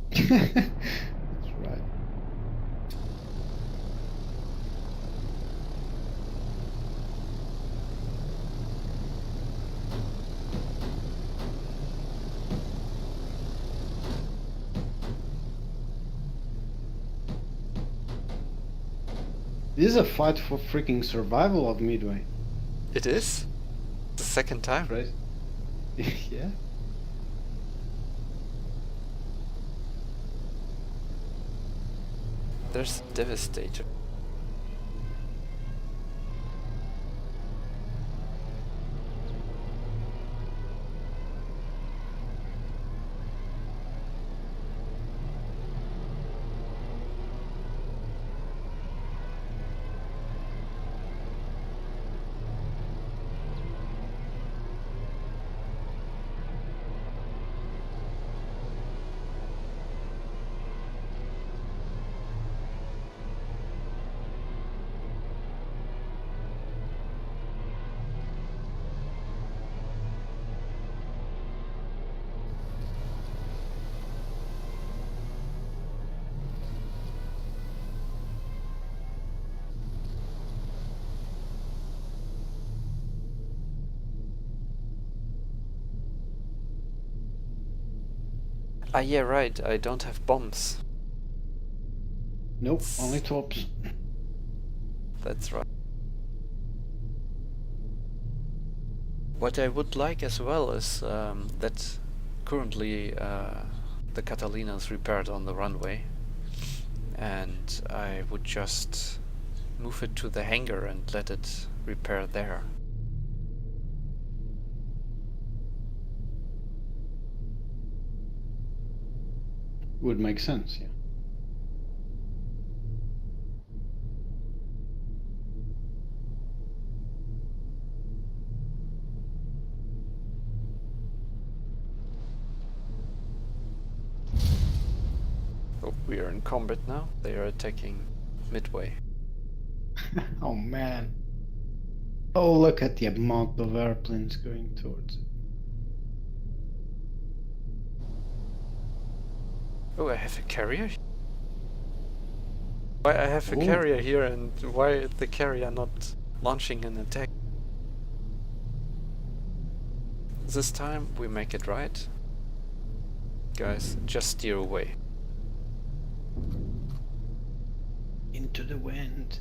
That's right. This is a fight for freaking survival of Midway. It is? The second time. Right? Yeah. There's Devastator. Ah, yeah, right. I don't have bombs. Nope, only tops. That's right. What I would like as well is that currently the Catalina is repaired on the runway, and I would just move it to the hangar and let it repair there. Would make sense, yeah. Oh, we are in combat now. They are attacking Midway. Oh man. Oh, look at the amount of airplanes going towards it. Oh, I have a carrier? Why I have a Ooh. carrier here and why is the carrier not launching an attack? This time we make it right. Guys, just steer away. Into the wind.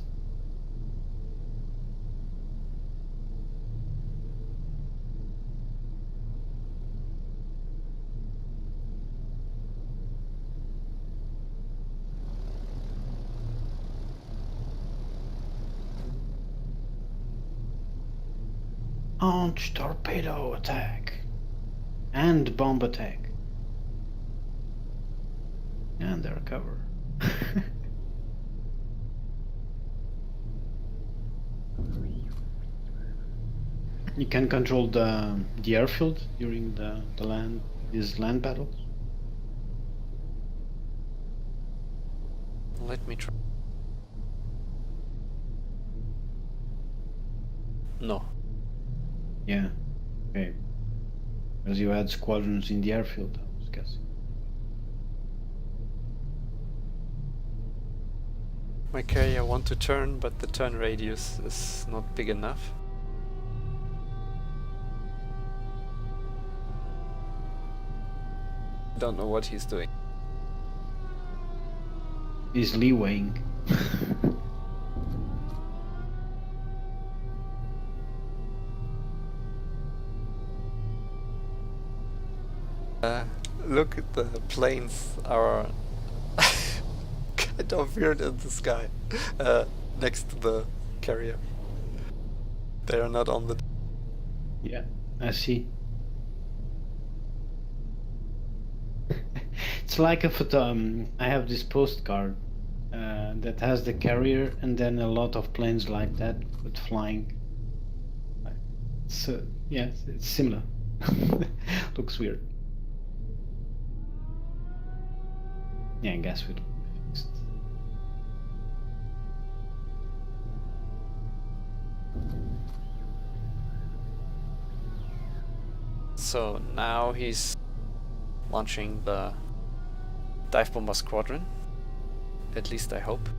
Launch torpedo attack and bomb attack. And they recover. You can control the airfield during these land battles. Let me try. No. Yeah. Okay. Because you had squadrons in the airfield, I was guessing. My carrier want to turn, but the turn radius is not big enough. Don't know what he's doing. He's leewaying. Look at the planes are kind of weird in the sky next to the carrier. They are not on the... Yeah, I see. It's like a photo. I have this postcard that has the carrier and then a lot of planes like that, but flying. So yeah, it's similar. Looks weird. Yeah, I guess we'll be fixed. So now he's launching the dive bomber squadron. At least I hope.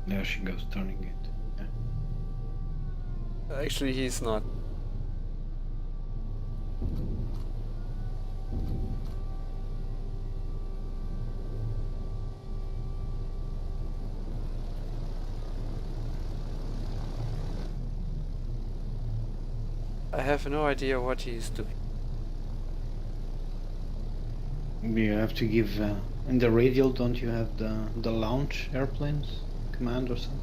There she goes, turning it. Yeah. Actually, he's not. I have no idea what he's doing. You have to give in the radial. Don't you have the launch airplanes command or something?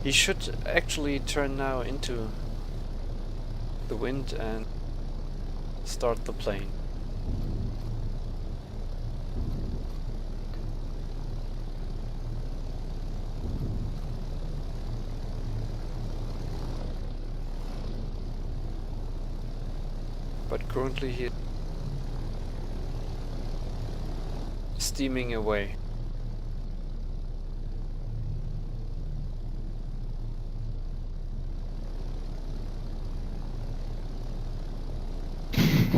He should actually turn now into the wind and start the plane. But currently he's steaming away.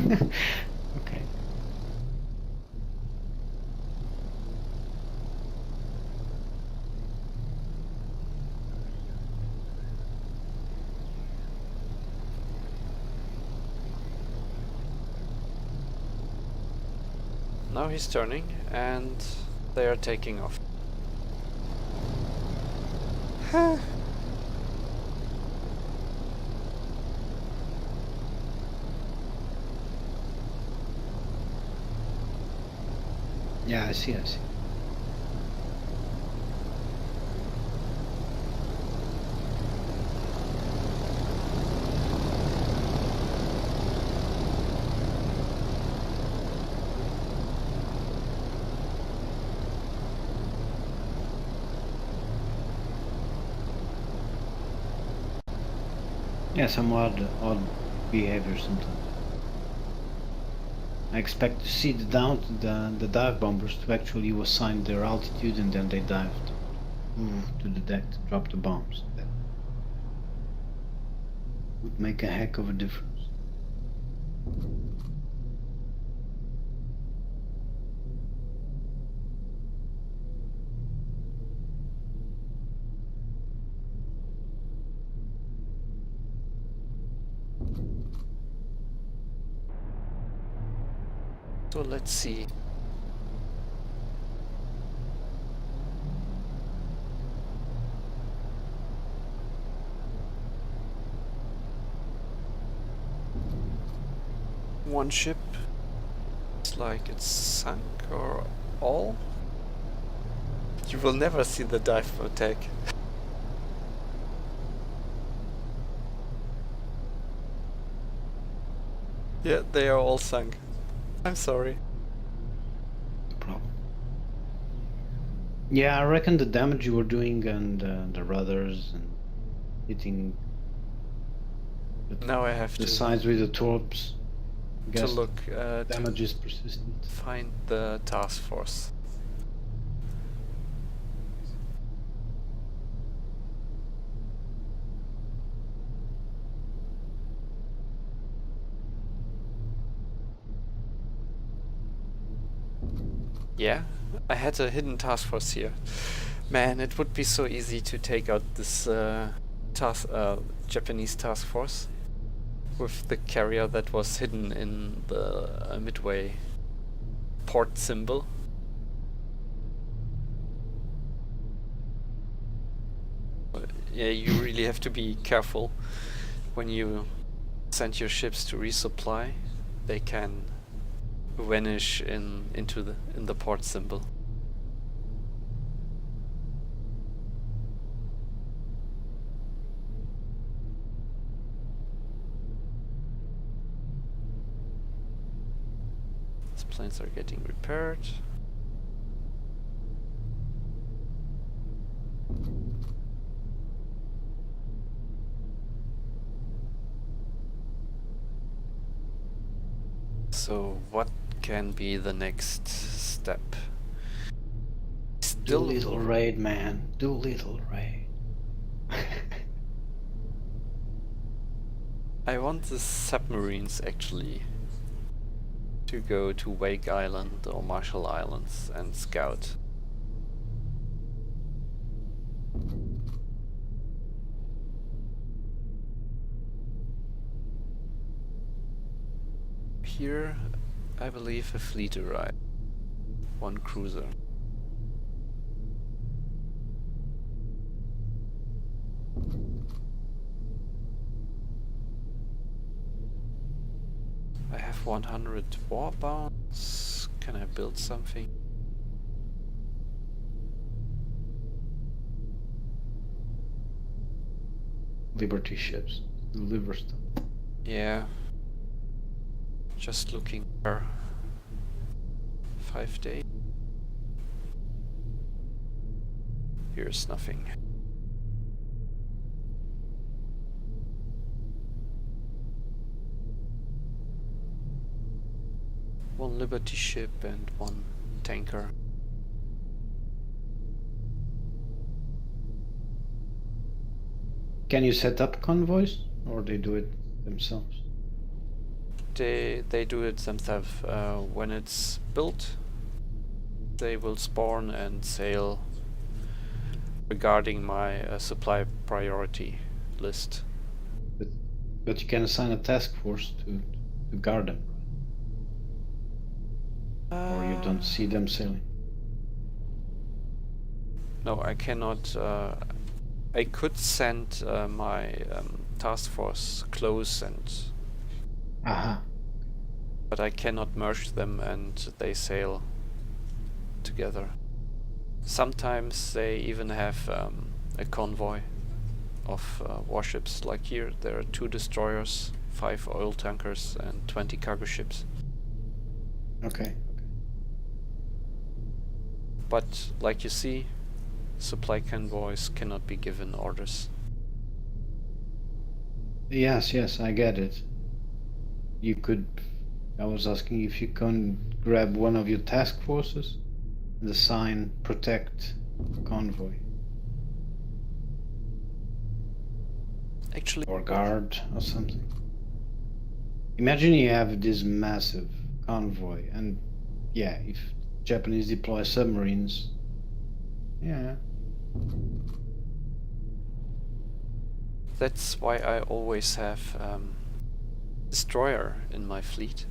Okay. Now he's turning and they are taking off. Yeah, I see. Yeah, some odd behavior sometimes. I expect to see the dive bombers to actually assign their altitude and then they dived to the deck to drop the bombs. would make a heck of a difference. So let's see. One ship. It's like it's sunk or all. You will never see the dive attack. Yeah, they are all sunk. I'm sorry. No problem. Yeah, I reckon the damage you were doing and the rudders and hitting Now I have the to sides with the torps. Guess look damage is persistent. to find the task force. Yeah, I had a hidden task force here. Man, it would be so easy to take out this Japanese task force with the carrier that was hidden in the Midway port symbol. Yeah, you really have to be careful when you send your ships to resupply. They can vanish in the port symbol. These planes are getting repaired. So what can be the next step? Do a little raid, man. Do a little raid. I want the submarines actually to go to Wake Island or Marshall Islands and scout. Here, I believe a fleet arrived. One cruiser. I have 100 war bonds. Can I build something? Liberty ships. Deliver stuff. Yeah. Just looking for 5 days. Here's nothing. One Liberty ship and one tanker. Can you set up convoys, or they do it themselves? They do it themselves. When it's built, they will spawn and sail regarding my supply priority list. But you can assign a task force to guard them, or you don't see them sailing. No, I cannot. I could send my task force close and. Aha. But I cannot merge them and they sail together. Sometimes they even have a convoy of warships. Like here, there are 2 destroyers, 5 oil tankers, and 20 cargo ships. Okay. But like you see, supply convoys cannot be given orders. Yes, I get it. You could. I was asking if you can grab one of your task forces and assign protect convoy. Actually, or guard or something. Imagine you have this massive convoy, and yeah, if Japanese deploy submarines, yeah, that's why I always have destroyer in my fleet.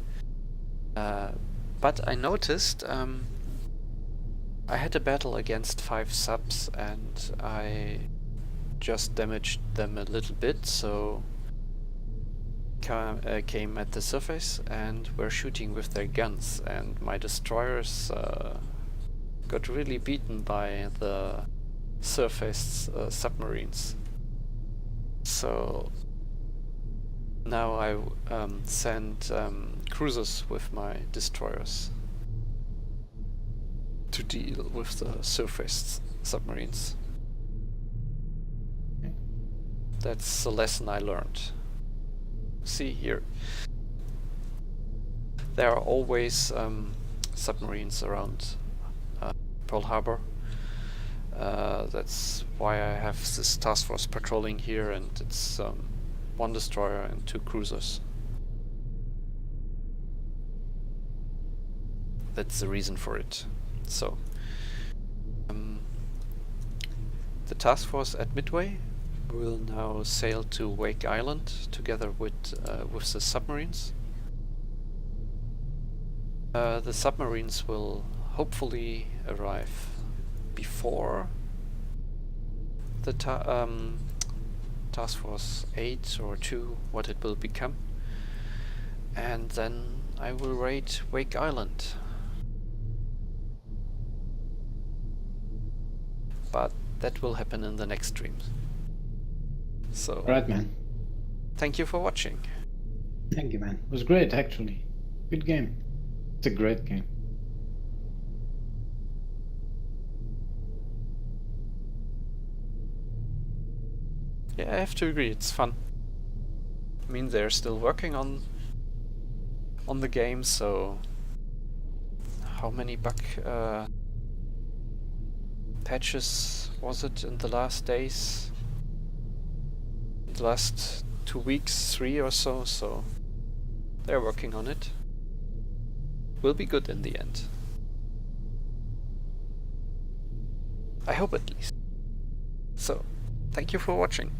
But I noticed I had a battle against 5 subs and I just damaged them a little bit, so came at the surface and were shooting with their guns, and my destroyers got really beaten by the surface submarines. So now I send cruisers with my destroyers to deal with the surface submarines. That's a lesson I learned. See here, there are always submarines around Pearl Harbor. That's why I have this task force patrolling here, and it's 1 destroyer and 2 cruisers. That's the reason for it. So the task force at Midway will now sail to Wake Island together with the submarines. The submarines will hopefully arrive before the task force 8 or 2, what it will become, and then I will raid Wake Island. But that will happen in the next stream. So, right, man. Thank you for watching. Thank you, man. It was great, actually. Good game. It's a great game. Yeah, I have to agree, it's fun. I mean, they're still working on the game, so how many bug patches was it in the last days? The last 2 weeks, 3 or so, so they're working on it. Will be good in the end. I hope at least. So, thank you for watching.